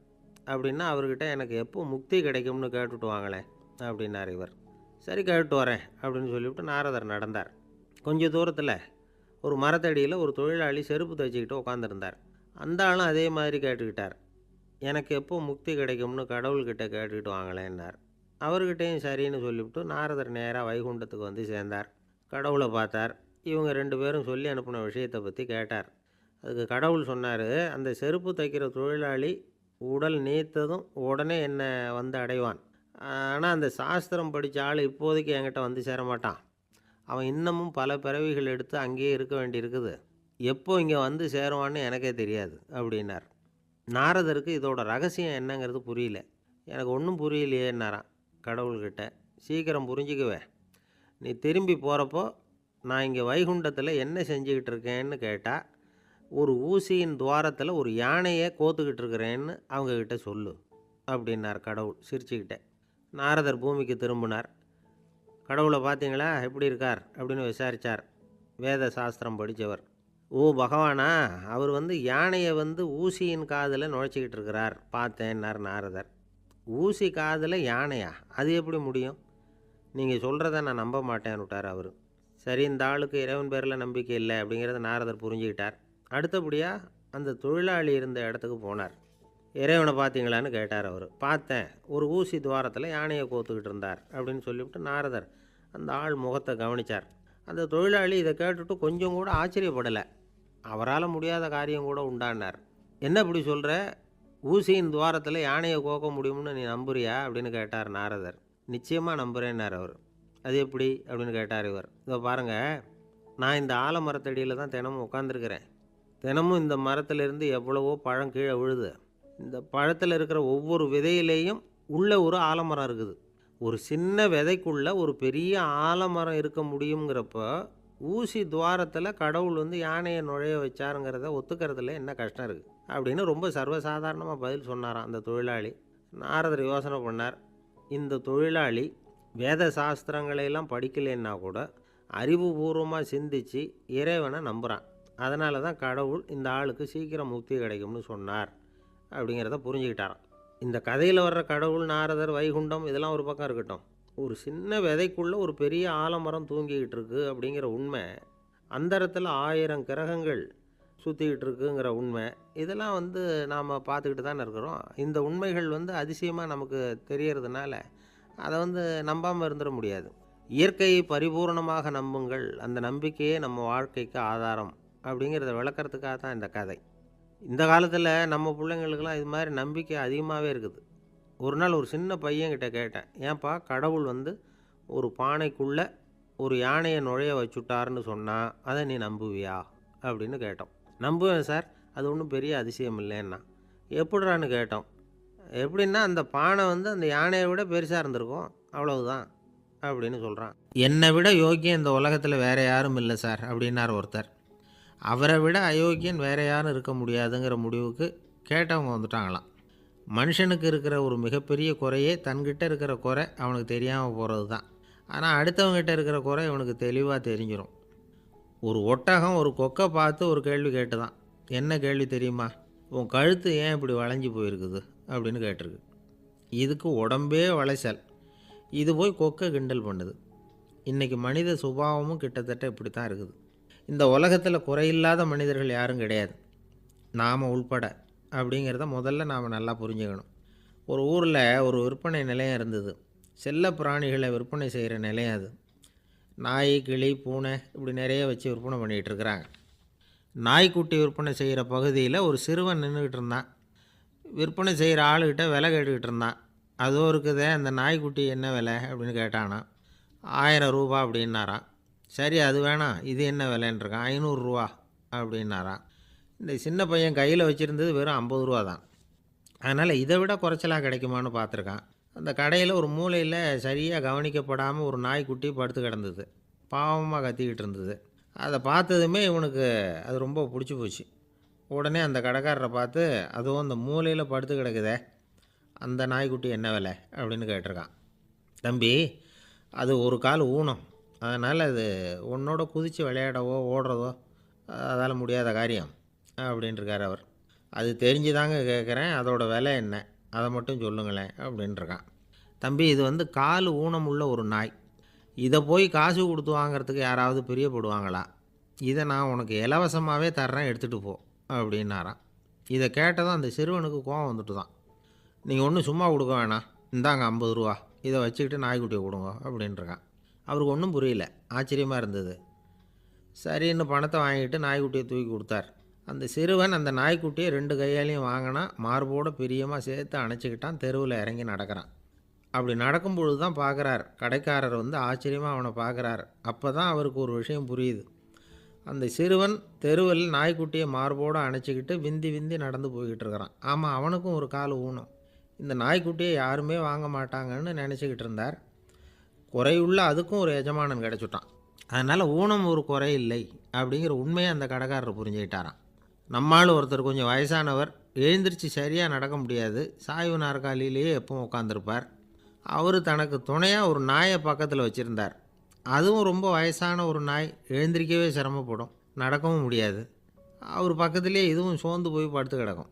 அப்படின்னா அவர்கிட்ட எனக்கு எப்போ முக்தி கிடைக்கும்னு கேட்டுட்டு வாங்களேன் அப்படின்னார் இவர். சரி கேட்டு வரேன் அப்படின்னு சொல்லிவிட்டு நாரதர் நடந்தார். கொஞ்சம் தூரத்தில் ஒரு மரத்தடியில் ஒரு தொழிலாளி செருப்பு தைச்சிக்கிட்டு உட்காந்துருந்தார். அந்த ஆளும் அதே மாதிரி கேட்டுக்கிட்டார், எனக்கு எப்போ முக்தி கிடைக்கும்னு கடவுள்கிட்ட கேட்டுக்கிட்டு வாங்களேன்னார். அவர்கிட்டையும் சரின்னு சொல்லிவிட்டு நாரதர் நேராக வைகுண்டத்துக்கு வந்து சேர்ந்தார். கடவுளை பார்த்தார். இவங்க 2 பேரும் சொல்லி அனுப்பின விஷயத்தை பற்றி கேட்டார். அதுக்கு கடவுள் சொன்னார், அந்த செருப்பு தைக்கிற தொழிலாளி உடல் நீத்ததும் உடனே என்னை வந்து அடைவான். ஆனால் அந்த சாஸ்திரம் படித்த ஆள் இப்போதைக்கு என்கிட்ட வந்து சேரமாட்டான். அவன் இன்னமும் பல பிறவிகள் எடுத்து அங்கேயே இருக்க வேண்டியிருக்குது. எப்போ இங்கே வந்து சேருவான்னு எனக்கே தெரியாது அப்படின்னார். நாரதருக்கு இதோட ரகசியம் என்னங்கிறது புரியல. எனக்கு ஒன்றும் புரியலையேன்னாரான் கடவுள்கிட்ட. சீக்கிரம் புரிஞ்சுக்குவேன், நீ திரும்பி போகிறப்போ நான் இங்கே வைகுண்டத்தில் என்ன செஞ்சுக்கிட்டு இருக்கேன்னு கேட்டால், ஒரு ஊசியின் துவாரத்தில் ஒரு யானையை கோத்துக்கிட்டு இருக்கிறேன்னு அவங்கக்கிட்ட சொல்லு அப்படின்னார் கடவுள் சிரிச்சுக்கிட்டே. நாரதர் பூமிக்கு திரும்பினார். கடவுளை பார்த்தீங்களா எப்படி இருக்கார் அப்படின்னு விசாரித்தார். வேத சாஸ்திரம் படித்தவர். ஓ பகவானா, அவர் யானையை ஊசியின் காதில் நுழைச்சிக்கிட்டு இருக்கிறார் பார்த்தேன்னார் நாரதர். ஊசி காதில் யானையா? அது எப்படி முடியும்? நீங்கள் சொல்கிறத நான் நம்ப மாட்டேன்னு விட்டார் அவர். சரி, இந்த ஆளுக்கு இறைவன் பேரில் நம்பிக்கை இல்லை அப்படிங்கிறத நாரதர் புரிஞ்சுக்கிட்டார். அடுத்தபடியாக அந்த தொழிலாளி இருந்த இடத்துக்கு போனார். இறைவனை பார்த்தீங்களான்னு கேட்டார் அவர். பார்த்தேன், ஒரு ஊசி துவாரத்தில் யானையை கோத்துக்கிட்டு இருந்தார் அப்படின்னு சொல்லிவிட்டு நாரதர் அந்த ஆள் முகத்தை கவனித்தார். அந்த தொழிலாளி இதை கேட்டுட்டு கொஞ்சம் கூட ஆச்சரியப்படலை. அவரால் முடியாத காரியம் கூட உண்டானார். என்ன இப்படி சொல்கிற, ஊசியின் துவாரத்தில் யானையை கோக்க முடியும்னு நீ நம்புறியா அப்படின்னு கேட்டார் நாரதர். நிச்சயமாக நம்புகிறேன்னார் அவர். அது எப்படி அப்படின்னு கேட்டார் இவர். இதோ பாருங்கள், நான் இந்த ஆலமரத்தடியில் தான் தினமும் உட்காந்துருக்கிறேன். தினமும் இந்த மரத்திலிருந்து எவ்வளவோ பழம் கீழே விழுது. இந்த பழத்தில் இருக்கிற ஒவ்வொரு விதையிலேயும் உள்ள ஒரு ஆலமரம் இருக்குது. ஒரு சின்ன விதைக்குள்ளே ஒரு பெரிய ஆலமரம் இருக்க முடியுங்கிறப்போ ஊசி துவாரத்தில் கடவுள் யானையை நுழைய வச்சாருங்கிறத ஒத்துக்கிறதுல என்ன கஷ்டம் இருக்குது அப்படின்னு ரொம்ப சர்வசாதாரணமாக பதில் சொன்னாராம் அந்த தொழிலாளி. நாரதர் யோசனை பண்ணார். இந்த தொழிலாளி வேத சாஸ்திரங்களையெல்லாம் படிக்கலைன்னா கூட அறிவுபூர்வமாக சிந்தித்து இறைவனை நம்புகிறான். அதனால தான் கடவுள் இந்த ஆளுக்கு சீக்கிரம் முக்தி கிடைக்கும்னு சொன்னார் அப்படிங்கிறத புரிஞ்சுக்கிட்டாராம். இந்த கதையில் வர்ற கடவுள், நாரதர், வைகுண்டம் இதெல்லாம் ஒரு பக்கம் இருக்கட்டும், ஒரு சின்ன விதைக்குள்ளே ஒரு பெரிய ஆலமரம் தூங்கிக்கிட்டு இருக்கு அப்படிங்கிற உண்மை, அந்தரத்தில் 1000 கிரகங்கள் சுற்றிக்கிட்டு இருக்குங்கிற உண்மை, இதெல்லாம் நாம் பார்த்துக்கிட்டு தானே இருக்கிறோம். இந்த உண்மைகள் அதிசயமாக நமக்கு தெரியறதுனால அதை நம்பாமல் இருந்துட முடியாது. இயற்கையை பரிபூர்ணமாக நம்புங்கள், அந்த நம்பிக்கையே நம்ம வாழ்க்கைக்கு ஆதாரம் அப்படிங்கிறத விளக்கறதுக்காக தான் இந்த கதை. இந்த காலத்தில் நம்ம பிள்ளைங்களுக்கெல்லாம் இது மாதிரி நம்பிக்கை அதிகமாகவே இருக்குது. ஒரு நாள் ஒரு சின்ன பையன்கிட்ட கேட்டேன், ஏன்பா கடவுள் வந்து ஒரு பானைக்குள்ளே ஒரு யானையை நுழைய வச்சுட்டாருன்னு சொன்னால் அதை நீ நம்புவியா அப்படின்னு கேட்டோம். நம்புவேன் சார், அது ஒன்றும் பெரிய அதிசயம் இல்லைன்னா. எப்படிறான்னு கேட்டோம். எப்படின்னா அந்த பானை வந்து அந்த யானையை விட பெருசாக இருந்திருக்கும், அவ்வளவுதான் அப்படின்னு சொல்கிறான். என்னை விட யோக்கியம் இந்த உலகத்தில் வேறு யாரும் இல்லை சார் அப்படின்னார் ஒருத்தர். அவரை விட அயோக்கியன் வேறு யாரும் இருக்க முடியாதுங்கிற முடிவுக்கு கேட்டவங்க வந்துட்டாங்களாம். மனுஷனுக்கு இருக்கிற ஒரு மிகப்பெரிய குறையே தன்கிட்ட இருக்கிற குறை அவனுக்கு தெரியாமல் போகிறது தான். ஆனால் அடுத்தவங்ககிட்ட இருக்கிற குறை இவனுக்கு தெளிவாக தெரிஞ்சிடும். ஒரு ஒட்டகம் ஒரு கொக்கை பார்த்து ஒரு கேள்வி கேட்டுதான். என்ன கேள்வி தெரியுமா? உன் கழுத்து ஏன் இப்படி வளைஞ்சி போயிருக்குது அப்படின்னு கேட்டிருக்கு. இதுக்கு உடம்பே வளைச்சல். இது போய் கொக்கை கிண்டல் பண்ணுது. இன்றைக்கி மனித சுபாவமும் கிட்டத்தட்ட இப்படி தான் இருக்குது. இந்த உலகத்தில் குறையில்லாத மனிதர்கள் யாரும் கிடையாது, நாம் உள்பட அப்படிங்கிறத முதல்ல நாம் நல்லா புரிஞ்சுக்கணும். ஒரு ஊரில் ஒரு விற்பனை நிலையம் இருந்தது. செல்ல பிராணிகளை விற்பனை செய்கிற நிலையம் அது. நாய், கிளி, பூனை இப்படி நிறைய வச்சு விற்பனை பண்ணிகிட்ருக்குறாங்க. நாய்க்குட்டி விற்பனை செய்கிற பகுதியில் ஒரு சிறுவன் நின்றுக்கிட்டு இருந்தான். விற்பனை செய்கிற ஆளுகிட்ட விலை கேட்டுக்கிட்டு இருந்தான். அதோ இருக்குதே அந்த நாய்க்குட்டி என்ன விலை அப்படின்னு கேட்டானா. 1000 ரூபா அப்படின்னாரான். சரி அது வேணாம், இது என்ன விலைன்றிருக்கான். 500 ரூபா அப்படின்னாரான். இந்த சின்ன பையன் கையில் வச்சுருந்தது வெறும் 50 ரூபா தான். அதனால் இதை விட குறைச்சலாக கிடைக்குமான்னு பார்த்துருக்கான். அந்த கடையில் ஒரு மூலையில் சரியாக கவனிக்கப்படாமல் ஒரு நாய்க்குட்டி படுத்து கிடந்தது. பாவமாக கத்திக்கிட்டு இருந்தது. அதை பார்த்ததுமே இவனுக்கு அது ரொம்ப பிடிச்சி போச்சு. உடனே அந்த கடைக்காரரை பார்த்து, அதுவும் அந்த மூலையில் படுத்து கிடக்குதே அந்த நாய்க்குட்டி என்ன விலை அப்படின்னு கேட்டிருக்கான். தம்பி, அது ஒரு கால் ஊனம், அதனால் அது உன்னோட குதித்து விளையாடவோ ஓடுறதோ அதால் முடியாத காரியம் அப்படின்ட்டுருக்கார் அவர். அது தெரிஞ்சு தாங்க கேட்குறேன், அதோட விலை என்ன அதை மட்டும் சொல்லுங்களேன் அப்படின்ட்டுருக்கான். தம்பி, இது வந்து கால் ஊனம் உள்ள ஒரு நாய். இதை போய் காசு கொடுத்து வாங்கிறதுக்கு யாராவது பிரியப்படுவாங்களா? இதை நான் உனக்கு இலவசமாகவே தர்றேன், எடுத்துகிட்டு போ அப்படின்னாரான். இதை கேட்டதும் அந்த சிறுவனுக்கு கோவம் வந்துட்டு தான். நீங்கள் ஒன்றும் சும்மா கொடுக்க வேணாம், இந்தாங்க 50 ரூபா, இதை வச்சுக்கிட்டு நாய்க்குட்டியை கொடுங்க அப்படின்ட்டுருக்கான். அவருக்கு ஒன்றும் புரியல, ஆச்சரியமாக இருந்தது. சரின்னு பணத்தை வாங்கிட்டு நாய்க்குட்டியை தூக்கி கொடுத்தார். அந்த சிறுவன் அந்த நாய்க்குட்டியை 2 கையாலையும் வாங்கினா, மார்போடு பிரியமாக சேர்த்து அணைச்சிக்கிட்டான். தெருவில் இறங்கி நடக்கிறான். அப்படி நடக்கும்பொழுது தான் பார்க்குறார், கடைக்காரர் வந்து ஆச்சரியமாக அவனை பார்க்குறார். அப்போ தான் அவருக்கு ஒரு விஷயம் புரியுது. அந்த சிறுவன் தெருவில் நாய்க்குட்டியை மார்போடு அணைச்சிக்கிட்டு விந்தி விந்தி நடந்து போய்கிட்டு இருக்கிறான். ஆமாம், அவனுக்கும் ஒரு கால் ஊனம். இந்த நாய்க்குட்டியை யாருமே வாங்க மாட்டாங்கன்னு நினச்சிக்கிட்டு இருந்தார். குறையுள்ள அதுக்கும் ஒரு எஜமானன் கிடச்சிட்டான். அதனால் ஊனம் ஒரு குறை இல்லை அப்படிங்கிற உண்மையை அந்த கடைக்காரர் புரிஞ்சுக்கிட்டாரான். நம்மால் ஒருத்தர் கொஞ்சம் வயசானவர், எழுந்திரிச்சு சரியாக நடக்க முடியாது, சாய்வு நாற்காலியிலேயே எப்பவும் உட்காந்துருப்பார். அவர் தனக்கு துணையாக ஒரு நாயை பக்கத்தில் வச்சுருந்தார். அதுவும் ரொம்ப வயசான ஒரு நாய், எழுந்திரிக்கவே சிரமப்படும், நடக்கவும் முடியாது. அவர் பக்கத்துலேயே இதுவும் சோர்ந்து போய் படுத்து கிடக்கும்.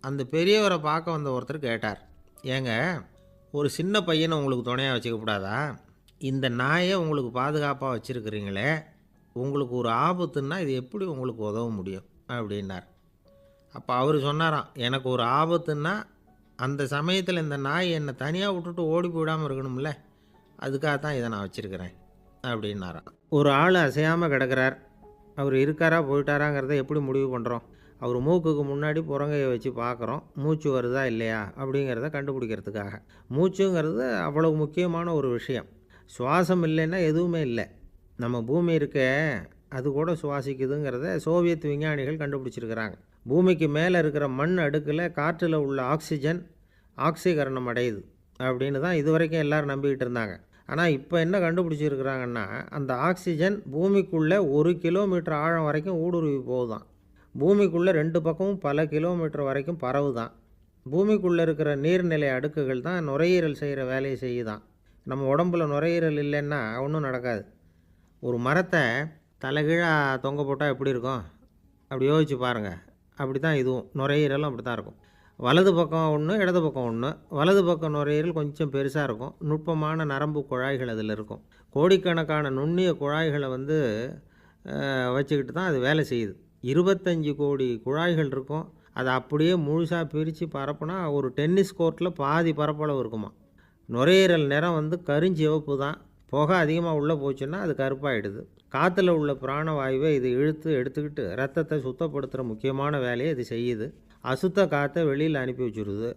அந்த பெரியவரை பார்க்க வந்த ஒருத்தர் கேட்டார், ஏங்க, ஒரு சின்ன பையனை உங்களுக்கு துணையாக வச்சுக்கக்கூடாதா? இந்த நாயை உங்களுக்கு பாதுகாப்பாக வச்சுருக்கிறீங்களே, உங்களுக்கு ஒரு ஆபத்துன்னா இது எப்படி உங்களுக்கு உதவ முடியும் அப்படின்னார். அப்போ அவர் சொன்னாராம், எனக்கு ஒரு ஆபத்துன்னா அந்த சமயத்தில் இந்த நாய் என்னை தனியாக விட்டுட்டு ஓடி போயிடாமல் இருக்கணும்ல, அதுக்காக தான் இதை நான் வச்சுருக்கிறேன் அப்படின்னாராம். ஒரு ஆள் அசையாமல் கிடக்கிறார். அவர் இருக்காரா போயிட்டாராங்கிறத எப்படி முடிவு பண்ணுறோம்? அவர் மூக்குக்கு முன்னாடி புறங்கையை வச்சு பார்க்குறோம், மூச்சு வருதா இல்லையா அப்படிங்கிறத கண்டுபிடிக்கிறதுக்காக. மூச்சுங்கிறது அவ்வளவு முக்கியமான ஒரு விஷயம். சுவாசம் இல்லைன்னா எதுவுமே இல்லை. நம்ம பூமி இருக்க, அது கூட சுவாசிக்குதுங்கிறத சோவியத் விஞ்ஞானிகள் கண்டுபிடிச்சிருக்கிறாங்க. பூமிக்கு மேலே இருக்கிற மண் அடுக்கில் காற்றில் உள்ள ஆக்சிஜன் ஆக்சிகரணம் அடையுது அப்படின்னு தான் இதுவரைக்கும் எல்லோரும் நம்பிக்கிட்டு இருந்தாங்க. ஆனால் இப்போ என்ன கண்டுபிடிச்சிருக்கிறாங்கன்னா, அந்த ஆக்சிஜன் பூமிக்குள்ளே 1 கிலோமீட்டர் ஆழம் வரைக்கும் ஊடுருவி போகுதான். பூமிக்குள்ளே 2 பக்கமும் பல கிலோமீட்டர் வரைக்கும் பரவுதான். பூமிக்குள்ளே இருக்கிற நீர்நிலை அடுக்குகள் தான் நுரையீரல் செய்கிற வேலையை செய்யுதான். நம்ம உடம்புல நுரையீரல் இல்லைன்னா ஒன்றும் நடக்காது. ஒரு மரத்தை தலைகீழாக தொங்க போட்டால் எப்படி இருக்கும்? அப்படி யோசிச்சு பாருங்கள். அப்படி தான் இதுவும், நுரையீரலும் அப்படி தான் இருக்கும். வலது பக்கம் ஒன்று, இடது பக்கம் ஒன்று. வலது பக்கம் நுரையீரல் கொஞ்சம் பெருசாக இருக்கும், நுட்பமான நரம்பு குழாய்கள் அதில் இருக்கும். கோடிக்கணக்கான நுண்ணிய குழாய்களை வந்து வச்சுக்கிட்டு தான் அது வேலை செய்யுது. 25 கோடி குழாய்கள் இருக்கும். அதை அப்படியே முழுசாக பிரித்து பரப்புனா ஒரு டென்னிஸ் கோர்ட்டில் பாதி பரப்பளவு இருக்குமா. நுரையீரல் நிறம் வந்து கருஞ்சிவப்பு தான். புகை அதிகமாக உள்ளே போச்சுன்னா அது கருப்பாயிடுது. காற்றுல உள்ள பிராணவாயுவை இது இழுத்து எடுத்துக்கிட்டு ரத்தத்தை சுத்தப்படுத்துகிற முக்கியமான வேலையை இது செய்யுது. அசுத்த காற்றை வெளியில் அனுப்பி வச்சுருது.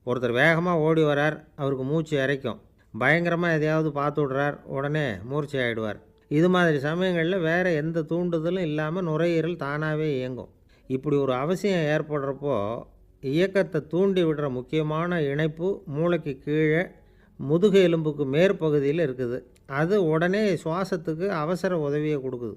ஒருத்தர் வேகமாக ஓடி வரார், அவருக்கு மூச்சு இறைக்கும். பயங்கரமாக எதையாவது பார்த்து விடுறார், உடனே மூர்ச்சை ஆகிடுவார். இது மாதிரி சமயங்களில் வேறு எந்த தூண்டுதலும் இல்லாமல் நுரையீரல் தானாகவே இயங்கும். இப்படி ஒரு அவசியம் ஏற்படுறப்போ இயக்கத்தை தூண்டி விடுற முக்கியமான இணைப்பு மூளைக்கு கீழே முதுகு எலும்புக்கு மேற்பகுதியில் இருக்குது. அது உடனே சுவாசத்துக்கு அவசர உதவியை கொடுக்குது.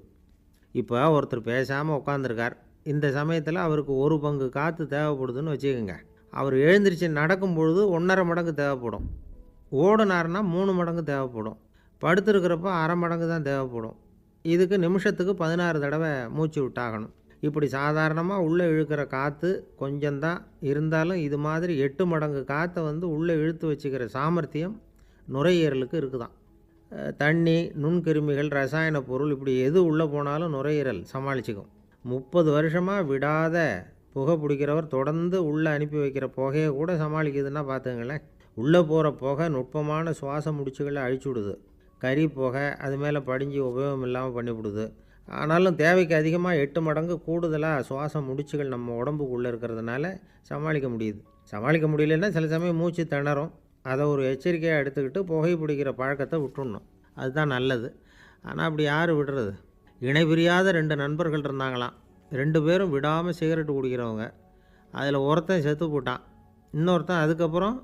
இப்போ ஒருத்தர் பேசாமல் உட்காந்துருக்கார். இந்த சமயத்தில் அவருக்கு 1 பங்கு காற்று தேவைப்படுதுன்னு வச்சுக்கோங்க. அவர் எழுந்திரிச்சு நடக்கும் பொழுது 1.5 மடங்கு தேவைப்படும். ஓடினார்னா 3 மடங்கு தேவைப்படும். படுத்துருக்கிறப்ப 1/2 மடங்கு தான் தேவைப்படும். இதுக்கு நிமிஷத்துக்கு 16 தடவை மூச்சு விட்டாகணும். இப்படி சாதாரணமாக உள்ளே இழுக்கிற காற்று கொஞ்சம்தான் இருந்தாலும் இது மாதிரி 8 மடங்கு காற்றை உள்ளே இழுத்து வச்சுக்கிற சாமர்த்தியம் நுரையீரலுக்கு இருக்குதான். தண்ணி, நுண்கிருமிகள், ரசாயன பொருள் இப்படி எது உள்ளே போனாலும் நுரையீரல் சமாளிச்சுக்கும். 30 வருஷமாக விடாத புகை பிடிக்கிறவர் தொடர்ந்து உள்ளே அனுப்பி வைக்கிற புகையை கூட சமாளிக்குதுன்னா பார்த்துங்களேன். உள்ளே போகிற புகை நுட்பமான சுவாச முடிச்சுகளை அழிச்சுடுது. கறி புகை அது மேலே படிஞ்சு உபயோகம் இல்லாமல் பண்ணிவிடுது. ஆனாலும் தேவைக்கு அதிகமாக 8 மடங்கு கூடுதலாக சுவாச முடிச்சுகள் நம்ம உடம்புக்குள்ளே இருக்கிறதுனால சமாளிக்க முடியுது. சமாளிக்க முடியலன்னா சில சமயம் மூச்சு திணறும். அதை ஒரு எச்சரிக்கையாக எடுத்துக்கிட்டு புகை பிடிக்கிற பழக்கத்தை விட்டுடணும். அதுதான் நல்லது. ஆனால் அப்படி யார் விடுறது? இணை பிரியாத 2 நண்பர்கள் இருந்தாங்களாம். 2 பேரும் விடாமல் சிகரெட்டு குடிக்கிறவங்க. அதில் ஒருத்தன் செத்து போட்டான். இன்னொருத்தன் அதுக்கப்புறம்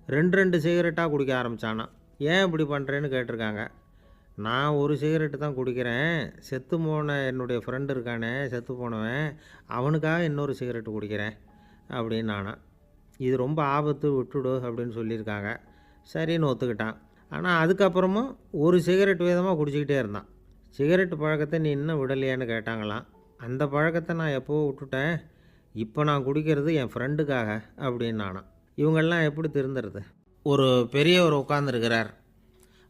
2 சிகரெட்டாக குடிக்க ஆரம்பித்தானான். ஏன் இப்படி பண்ணுறேன்னு கேட்டிருக்காங்க. நான் ஒரு சிகரெட்டு தான் குடிக்கிறேன், செத்து போன என்னுடைய ஃப்ரெண்டு இருக்கானே செத்து போனவன், அவனுக்காக இன்னொரு சிகரெட்டு குடிக்கிறேன் அப்படின்னு நானா. இது ரொம்ப ஆபத்து, விட்டுடு அப்படின்னு சொல்லியிருக்காங்க. சரின்னு ஒத்துக்கிட்டான். ஆனால் அதுக்கப்புறமும் ஒரு சிகரெட் வீதமாக குடிச்சிக்கிட்டே இருந்தான். சிகரெட்டு பழக்கத்தை நீ இன்னும் விடலையான்னு கேட்டாங்களாம். அந்த பழக்கத்தை நான் எப்போவோ விட்டுட்டேன், இப்போ நான் குடிக்கிறது என் ஃப்ரெண்டுக்காக அப்படின்னு நானா. இவங்கெல்லாம் எப்படி திருந்துறது? ஒரு பெரியவர் உட்காந்துருக்கிறார்.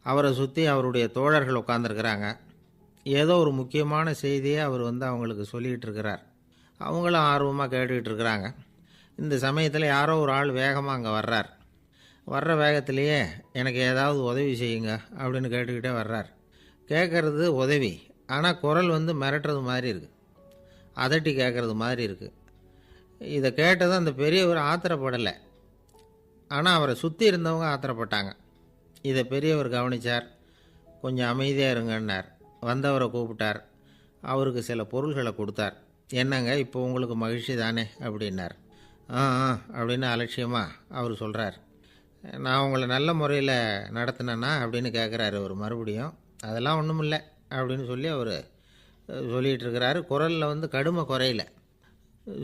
அவரை சுற்றி அவருடைய தோழர்கள் உட்காந்துருக்கிறாங்க. ஏதோ ஒரு முக்கியமான செய்தியை அவர் அவங்களுக்கு சொல்லிகிட்டு இருக்கிறார். அவங்களும் ஆர்வமாக கேட்டுக்கிட்டு இருக்கிறாங்க. இந்த சமயத்தில் யாரோ ஒரு ஆள் வேகமாக அங்கே வர்றார். வர்ற வேகத்திலேயே எனக்கு ஏதாவது உதவி செய்யுங்க அப்படின்னு கேட்டுக்கிட்டே வர்றார். கேட்குறது உதவி, ஆனால் குரல் மிரட்டுறது மாதிரி இருக்குது, அதட்டி கேட்குறது மாதிரி இருக்குது. இதை கேட்டதும் அந்த பெரியவர் ஆத்திரப்படலை, ஆனால் அவரை சுற்றி இருந்தவங்க ஆத்திரப்பட்டாங்க. இதை பெரியவர் கவனித்தார். கொஞ்சம் அமைதியாக இருங்கன்னார். வந்தவரை கூப்பிட்டார். அவருக்கு சில பொருள்களை கொடுத்தார். என்னங்க இப்போ உங்களுக்கு மகிழ்ச்சி தானே அப்படின்னார். ஆ அப்படின்னு அலட்சியமாக அவர் சொல்கிறார். நான் உங்களை நல்ல முறையில் நடத்தினேன்னா அப்படின்னு கேட்குறாரு அவர் மறுபடியும். அதெல்லாம் ஒன்றும் இல்லை அப்படின்னு சொல்லி அவர் சொல்லிகிட்டு இருக்கிறாரு. குரலில் கடுமை குறையில.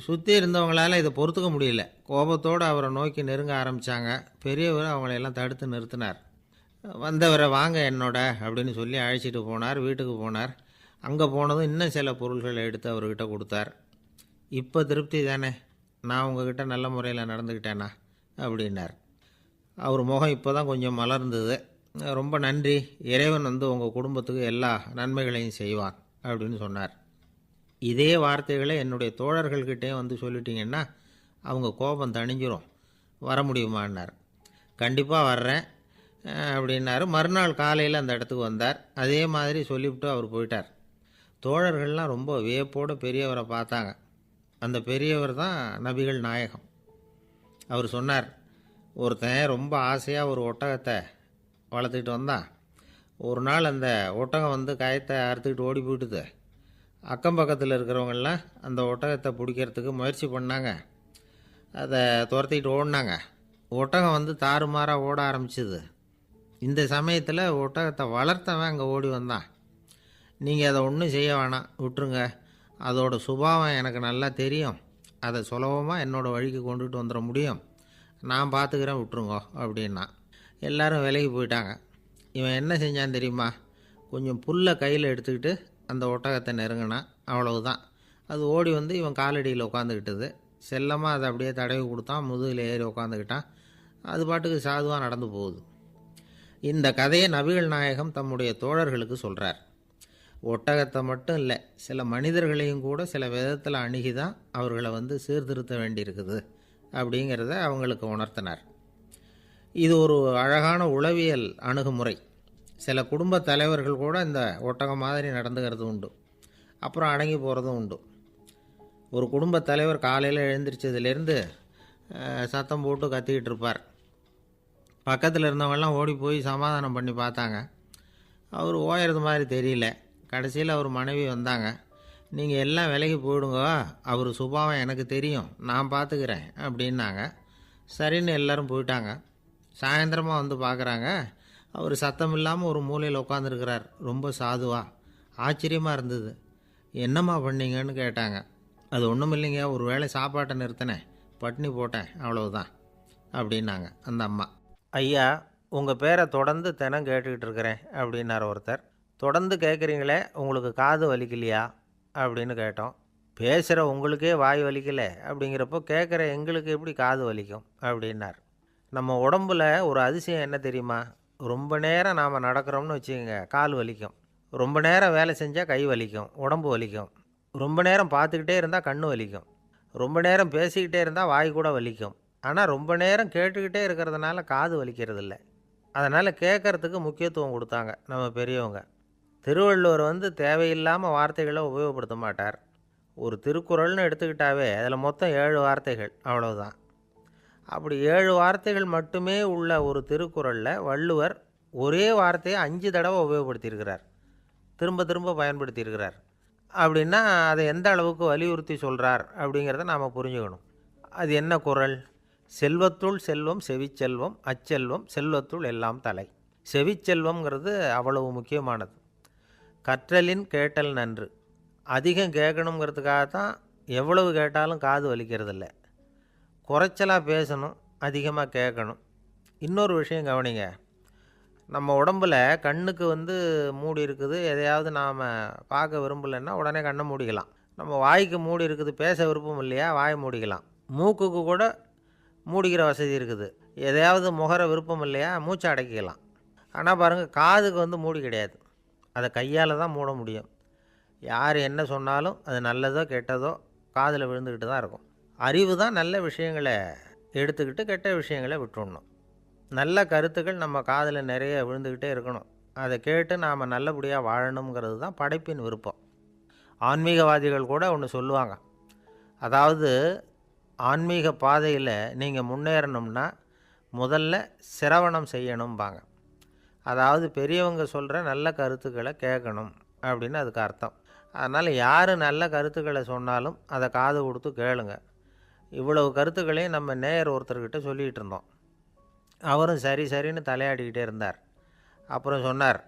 சுற்றி இருந்தவங்களால் இதை பொறுத்துக்க முடியல. கோபத்தோடு அவரை நோக்கி நெருங்க ஆரம்பித்தாங்க. பெரியவர் அவங்களையெல்லாம் தடுத்து நிறுத்தினார். வந்தவரை வாங்க என்னோட அப்படின்னு சொல்லி அழைச்சிட்டு போனார். வீட்டுக்கு போனார். அங்கே போனதும் இன்னும் சில பொருள்களை எடுத்து அவர்கிட்ட கொடுத்தார். இப்போ திருப்தி தானே, நான் உங்ககிட்ட நல்ல முறையில் நடந்துக்கிட்டேனா அப்படின்னார். அவர் முகம் இப்போ தான் கொஞ்சம் மலர்ந்தது. ரொம்ப நன்றி, இறைவன் உங்கள் குடும்பத்துக்கு எல்லா நன்மைகளையும் செய்வான் அப்படின்னு சொன்னார். இதே வார்த்தைகளை என்னுடைய தோழர்கள்கிட்டே சொல்லிட்டீங்கன்னா அவங்க கோபம் தணிஞ்சிரும். வர முடியுமான்னார். கண்டிப்பாக வர்றேன் அப்படின்னாரு. மறுநாள் காலையில் அந்த இடத்துக்கு வந்தார். அதே மாதிரி சொல்லிவிட்டு அவர் போயிட்டார். தோழர்கள்லாம் ரொம்ப வியப்போடு பெரியவரை பார்த்தாங்க. அந்த பெரியவர் தான் நபிகள் நாயகம். அவர் சொன்னார், ஒருத்தன் ரொம்ப ஆசையாக ஒரு ஒட்டகத்தை வளர்த்துக்கிட்டு வந்தான். ஒரு நாள் அந்த ஒட்டகம் கயத்தை அறுத்துக்கிட்டு ஓடி போயிட்டுது. அக்கம் பக்கத்தில் இருக்கிறவங்கெல்லாம் அந்த ஒட்டகத்தை பிடிக்கிறதுக்கு முயற்சி பண்ணாங்க. அதை துரத்திக்கிட்டு ஓடினாங்க. ஒட்டகம் தாறுமாறாக ஓட ஆரம்பிச்சிது. இந்த சமயத்தில் ஒட்டகத்தை வளர்த்தவன் அங்கே ஓடி வந்தான். நீங்கள் அதை ஒன்றும் செய்ய வேணாம், விட்டுருங்க. அதோட சுபாவம் எனக்கு நல்லா தெரியும். அதை சுலபமாக என்னோடய வழிக்கு கொண்டுட்டு வந்துட முடியும். நான் பார்த்துக்கிறேன், விட்டுருங்கோ அப்படின்னா. எல்லோரும் விலகி போயிட்டாங்க. இவன் என்ன செஞ்சான் தெரியுமா? கொஞ்சம் புல்லை கையில் எடுத்துக்கிட்டு அந்த ஒட்டகத்தை நெருங்கினான். அவ்வளவுதான். அது ஓடி இவன் காலடியில் உட்காந்துக்கிட்டது. செல்லமாக அதை அப்படியே தடவி கொடுத்தான். முதுகில் ஏறி உட்காந்துக்கிட்டான். அது பாட்டுக்கு சாதுவாக நடந்து போகுது. இந்த கதையை நபிகள் நாயகம் தம்முடைய தோழர்களுக்கு சொல்கிறார். ஒட்டகத்தை மட்டும் இல்லை, சில மனிதர்களையும் கூட சில விதத்தில் அணுகி தான் அவர்களை சீர்திருத்த வேண்டியிருக்குது அப்படிங்கிறத அவங்களுக்கு உணர்த்தினார். இது ஒரு அழகான உளவியல் அணுகுமுறை. சில குடும்ப தலைவர்கள் கூட இந்த ஒட்டகம் மாதிரி நடந்துக்கிறது உண்டு. அப்புறம் அடங்கி போகிறதும் உண்டு. ஒரு குடும்ப தலைவர் காலையில் எழுந்திரிச்சதுலேருந்து சத்தம் போட்டு கத்திக்கிட்டு இருப்பார். பக்கத்தில் இருந்தவங்கெல்லாம் ஓடி போய் சமாதானம் பண்ணி பார்த்தாங்க. அவர் ஓயறது மாதிரி தெரியல. கடைசியில் அவர் மனைவி வந்தாங்க. நீங்கள் எல்லாம் விலகி போயிடுங்க, அவர் சுபாவம் எனக்கு தெரியும், நான் பார்த்துக்கிறேன் அப்படின்னாங்க. சரின்னு எல்லோரும் போயிட்டாங்க. சாயந்தரமாக வந்து பார்க்குறாங்க, அவர் சத்தம் இல்லாமல் ஒரு மூலையில் உட்காந்துருக்கிறார். ரொம்ப சாதுவா. ஆச்சரியமாக இருந்தது. என்னம்மா பண்ணீங்கன்னு கேட்டாங்க. அது ஒன்றும் இல்லைங்க, ஒரு வேளை சாப்பாட்டை நிறுத்தினேன், பட்னி போட்டேன், அவ்வளவுதான் அப்படின்னாங்க அந்த அம்மா. ஐயா, உங்கள் பேரை தொடர்ந்து தினம் கேட்டுக்கிட்டு இருக்கிறேன் அப்படின்னார் ஒருத்தர். தொடர்ந்து கேட்குறீங்களே, உங்களுக்கு காது வலிக்கலையா அப்படின்னு கேட்டோம். பேசுகிற உங்களுக்கே வாய் வலிக்கலை அப்படிங்கிறப்போ கேட்குற எங்களுக்கு எப்படி காது வலிக்கும் அப்படின்னார். நம்ம உடம்புல ஒரு அதிசயம் என்ன தெரியுமா? ரொம்ப நேரம் நாம் நடக்கிறோம்னு வச்சுக்கோங்க, கால் வலிக்கும். ரொம்ப நேரம் வேலை செஞ்சால் கை வலிக்கும், உடம்பு வலிக்கும். ரொம்ப நேரம் பார்த்துக்கிட்டே இருந்தால் கண் வலிக்கும். ரொம்ப நேரம் பேசிக்கிட்டே இருந்தால் வாய் கூட வலிக்கும். ஆனால் ரொம்ப நேரம் கேட்டுக்கிட்டே இருக்கிறதுனால காது வலிக்கிறது இல்லை. அதனால் கேட்குறதுக்கு முக்கியத்துவம் கொடுத்தாங்க நம்ம பெரியவங்க. திருவள்ளுவர் தேவையில்லாமல் வார்த்தைகளை உபயோகப்படுத்த மாட்டார். ஒரு திருக்குறள்னு எடுத்துக்கிட்டாவே அதில் மொத்தம் 7 வார்த்தைகள், அவ்வளவுதான். அப்படி 7 வார்த்தைகள் மட்டுமே உள்ள ஒரு திருக்குறளில் வள்ளுவர் ஒரே வார்த்தையை 5 தடவை உபயோகப்படுத்தியிருக்கிறார், திரும்ப திரும்ப பயன்படுத்தியிருக்கிறார். அப்படின்னா அதை எந்த அளவுக்கு வலியுறுத்தி சொல்கிறார் அப்படிங்கிறத நாம் புரிஞ்சுக்கணும். அது என்ன குறள்? செல்வத்துள் செல்வம் செவிச்செல்வம், அச்செல்வம் செல்வத்துள் எல்லாம் தலை. செவிச்செல்வம்ங்கிறது அவ்வளவு முக்கியமானது. கற்றலின் கேட்டல் நன்று. அதிகம் கேட்கணுங்கிறதுக்காக தான் எவ்வளவு கேட்டாலும் காது வலிக்கிறதில்ல. குறைச்சலாக பேசணும், அதிகமாக கேட்கணும். இன்னொரு விஷயம் கவனிங்க. நம்ம உடம்பில் கண்ணுக்கு மூடி இருக்குது, எதையாவது நாம் பார்க்க விரும்பலைன்னா உடனே கண்ணை மூடிக்கலாம். நம்ம வாய்க்கு மூடி இருக்குது, பேச விருப்பம் இல்லையா, வாயை மூடிக்கலாம். மூக்குக்கு கூட மூடிக்கிற வசதி இருக்குது, எதையாவது முகர விருப்பம் இல்லையா, மூச்சை அடக்கிக்கலாம். ஆனால் பாருங்கள், காதுக்கு மூடி கிடையாது. அதை கையால் தான் மூட முடியும். யார் என்ன சொன்னாலும் அது நல்லதோ கெட்டதோ காதில் விழுந்துக்கிட்டு தான் இருக்கும். அறிவு தான் நல்ல விஷயங்களை எடுத்துக்கிட்டு கெட்ட விஷயங்களை விட்டுடணும். நல்ல கருத்துக்கள் நம்ம காதில் நிறைய விழுந்துக்கிட்டே இருக்கணும். அதை கேட்டு நாம் நல்லபடியாக வாழணுங்கிறது தான் படைப்பின் விருப்பம். ஆன்மீகவாதிகள் கூட ஒன்று சொல்லுவாங்க. அதாவது, ஆன்மீக பாதையில் நீங்கள் முன்னேறணும்னா முதல்ல சிரவணம் செய்யணும்பாங்க. அதாவது பெரியவங்க சொல்கிற நல்ல கருத்துக்களை கேட்கணும் அப்படின்னு அதுக்கு அர்த்தம். அதனால் யார் நல்ல கருத்துக்களை சொன்னாலும் அதை காது கொடுத்து கேளுங்க. இவ்வளவு கருத்துக்களையும் நம்ம நேயர் ஒருத்தர்கிட்ட சொல்லிகிட்டு இருந்தோம். அவரும் சரி சரின்னு தலையாடிக்கிட்டே இருந்தார். அப்புறம் சொன்னார்,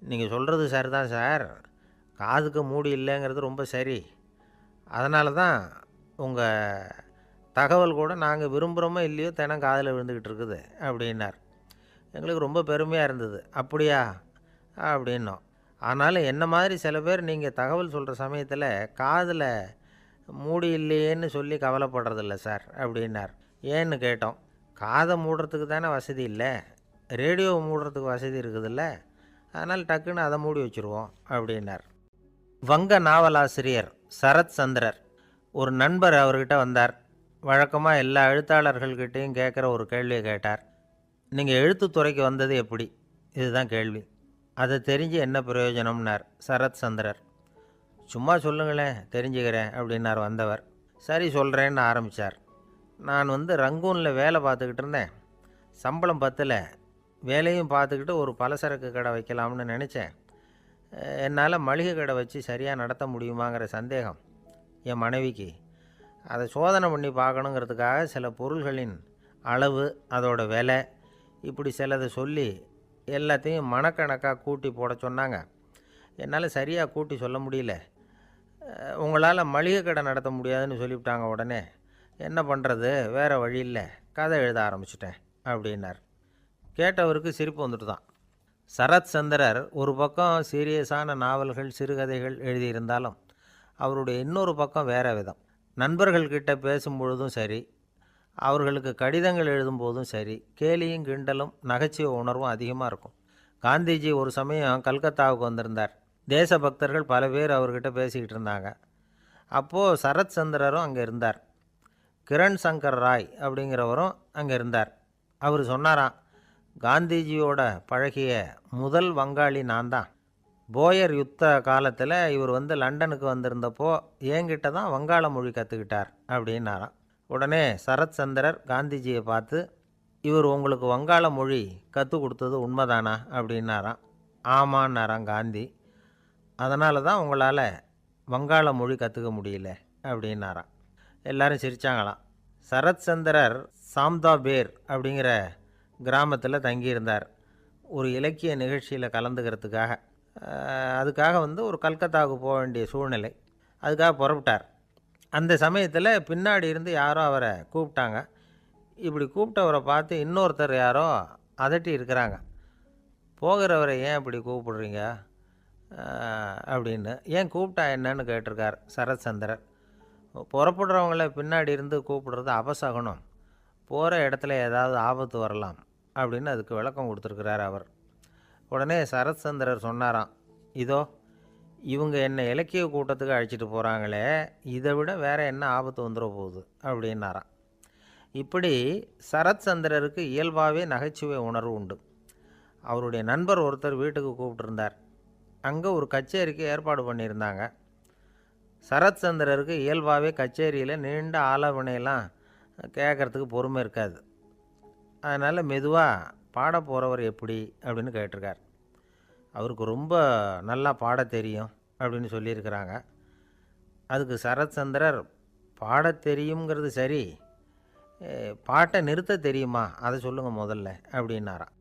நீங்கள் சொல்கிறது சரிதான் சார், காதுக்கு மூடி இல்லைங்கிறது ரொம்ப சரி. அதனால தான் உங்கள் தகவல் கூட நாங்கள் விரும்புகிறோமோ இல்லையோ தினம் காதில் விழுந்துக்கிட்டு இருக்குது அப்படின்னார். எங்களுக்கு ரொம்ப பெருமையாக இருந்தது. அப்படியா அப்படின்னோம். ஆனாலும் என்ன மாதிரி சில பேர் நீங்கள் தகவல் சொல்கிற சமயத்தில் காதில் மூடி இல்லையேன்னு சொல்லி கவலைப்படுறதில்ல சார் அப்படின்னார். ஏன்னு கேட்டோம். காதை மூடுறதுக்கு தானே வசதி இல்லை, ரேடியோவை மூடுறதுக்கு வசதி இருக்குதுல்ல, அதனால் டக்குன்னு அதை மூடி வச்சுருவோம் அப்படின்னார். வங்க நாவலாசிரியர் சரத் சந்திரர் ஒரு நண்பர் அவர்கிட்ட வந்தார். வழக்கமாக எல்லா எழுத்தாளர்கள்கிட்டையும் கேட்குற ஒரு கேள்வியை கேட்டார். நீங்கள் எழுத்துத்துறைக்கு வந்தது எப்படி? இதுதான் கேள்வி. அதை தெரிஞ்சு என்ன பிரயோஜனம்னார் சரத் சந்திரர். சும்மா சொல்லுங்களேன், தெரிஞ்சுக்கிறேன் அப்படின்னார் வந்தவர். சரி சொல்கிறேன்னு ஆரம்பித்தார். நான் ரங்கூனில் வேலை பார்த்துக்கிட்டு இருந்தேன். சம்பளம் பத்தலை. வேலையும் பார்த்துக்கிட்டு ஒரு பலசரக்கு கடை வைக்கலாம்னு நினச்சேன். என்னால் மளிகை கடை வச்சு சரியாக நடத்த முடியுமாங்கிற சந்தேகம் என் மனைவிக்கு. அதை சோதனை பண்ணி பார்க்கணுங்கிறதுக்காக சில பொருள்களின் அளவு, அதோட விலை, இப்படி சிலதை சொல்லி எல்லாத்தையும் மனக்கணக்காக கூட்டி போட சொன்னாங்க. என்னால் சரியாக கூட்டி சொல்ல முடியல. உங்களால் மளிகை கடை நடத்த முடியாதுன்னு சொல்லிவிட்டாங்க. உடனே என்ன பண்ணுறது, வேறு வழி இல்லை, கதை எழுத ஆரம்பிச்சிட்டேன் அப்படின்னார். கேட்டவருக்கு சிரிப்பு வந்துட்டு தான். சரத் சந்திரர் ஒரு பக்கம் சீரியஸான நாவல்கள், சிறுகதைகள் எழுதியிருந்தாலும் அவருடைய இன்னொரு பக்கம் வேறு விதம். நண்பர்கள்கிட்ட பேசும்பொழுதும் சரி, அவர்களுக்கு கடிதங்கள் எழுதும்போதும் சரி, கேலியும் கிண்டலும் நகைச்சுவை உணர்வும் அதிகமாக இருக்கும். காந்திஜி ஒரு சமயம் கல்கத்தாவுக்கு வந்திருந்தார். தேசபக்தர்கள் பல பேர் அவர்கிட்ட பேசிக்கிட்டு இருந்தாங்க. அப்போது சரத் சந்திரரும் அங்கே இருந்தார். கிரண் சங்கர் ராய் அப்படிங்கிறவரும் அங்கே இருந்தார். அவர் சொன்னாராம், காந்திஜியோட பழகிய முதல் வங்காளி நான் தான். போயர் யுத்த காலத்தில் இவர் வந்து லண்டனுக்கு வந்திருந்தப்போ என்கிட்ட தான் வங்காள மொழி கற்றுக்கிட்டார் அப்படின்னாராம். உடனே சரத் சந்திரர் காந்திஜியை பார்த்து, இவர் உங்களுக்கு வங்காள மொழி கற்றுக் கொடுத்தது உண்மைதானா அப்படின்னாராம். ஆமான்னாராம் காந்தி. அதனால தான் உங்களால் வங்காள மொழி கற்றுக்க முடியல அப்படின்னாராம். எல்லாரும் சிரித்தாங்களாம். சரத் சந்திரர் சாம்தாபேர் அப்படிங்கிற கிராமத்தில் தங்கியிருந்தார் ஒரு இலக்கிய நிகழ்ச்சியில் கலந்துக்கிறதுக்காக. அதுக்காக வந்து ஒரு கல்கத்தாவுக்கு போக வேண்டிய சூழ்நிலை. அதுக்காக புறப்பட்டார். அந்த சமயத்தில் பின்னாடி இருந்து யாரோ அவரை கூப்பிட்டாங்க. இப்படி கூப்பிட்டவரை பார்த்து இன்னொருத்தர் யாரோ அதட்டி இருக்கிறாங்க. போகிறவரை ஏன் இப்படி கூப்பிடுறீங்க அப்படின்னு. ஏன் கூப்பிட்டா என்னன்னு கேட்டிருக்கார் சரத் சந்திரர். புறப்படுறவங்கள பின்னாடி இருந்து கூப்பிடுறது அபசகுனம், போகிற இடத்துல ஏதாவது ஆபத்து வரலாம் அப்படின்னு அதுக்கு விளக்கம் கொடுத்துருக்கிறார் அவர். உடனே சரத் சந்திரர் சொன்னாராம், இதோ இவங்க என்னை இலக்கிய கூட்டத்துக்கு அழைச்சிட்டு போகிறாங்களே, இதை விட வேறு என்ன ஆபத்து வந்துட போகுது அப்படின்னாராம். இப்படி சரத் சந்திரருக்கு இயல்பாகவே நகைச்சுவை உணர்வு உண்டு. அவருடைய நண்பர் ஒருத்தர் வீட்டுக்கு கூப்பிட்டுருந்தார். அங்கே ஒரு கச்சேரிக்கு ஏற்பாடு பண்ணியிருந்தாங்க. சரத் சந்திரருக்கு இயல்பாகவே கச்சேரியில் நீண்ட ஆலோசனையெல்லாம் கேட்குறதுக்கு பொறுமை இருக்காது. அதனால் மெதுவாக பாட போகிறவர் எப்படி அப்படின்னு கேட்டிருக்கார். அவருக்கு ரொம்ப நல்லா பாட தெரியும் அப்படின்னு சொல்லியிருக்கிறாங்க. அதுக்கு சரத் சந்திரர், பாட தெரியுங்கிறது சரி, பாட்டை நிறுத்த தெரியுமா அதை சொல்லுங்கள் முதல்ல அப்படின்னாராம்.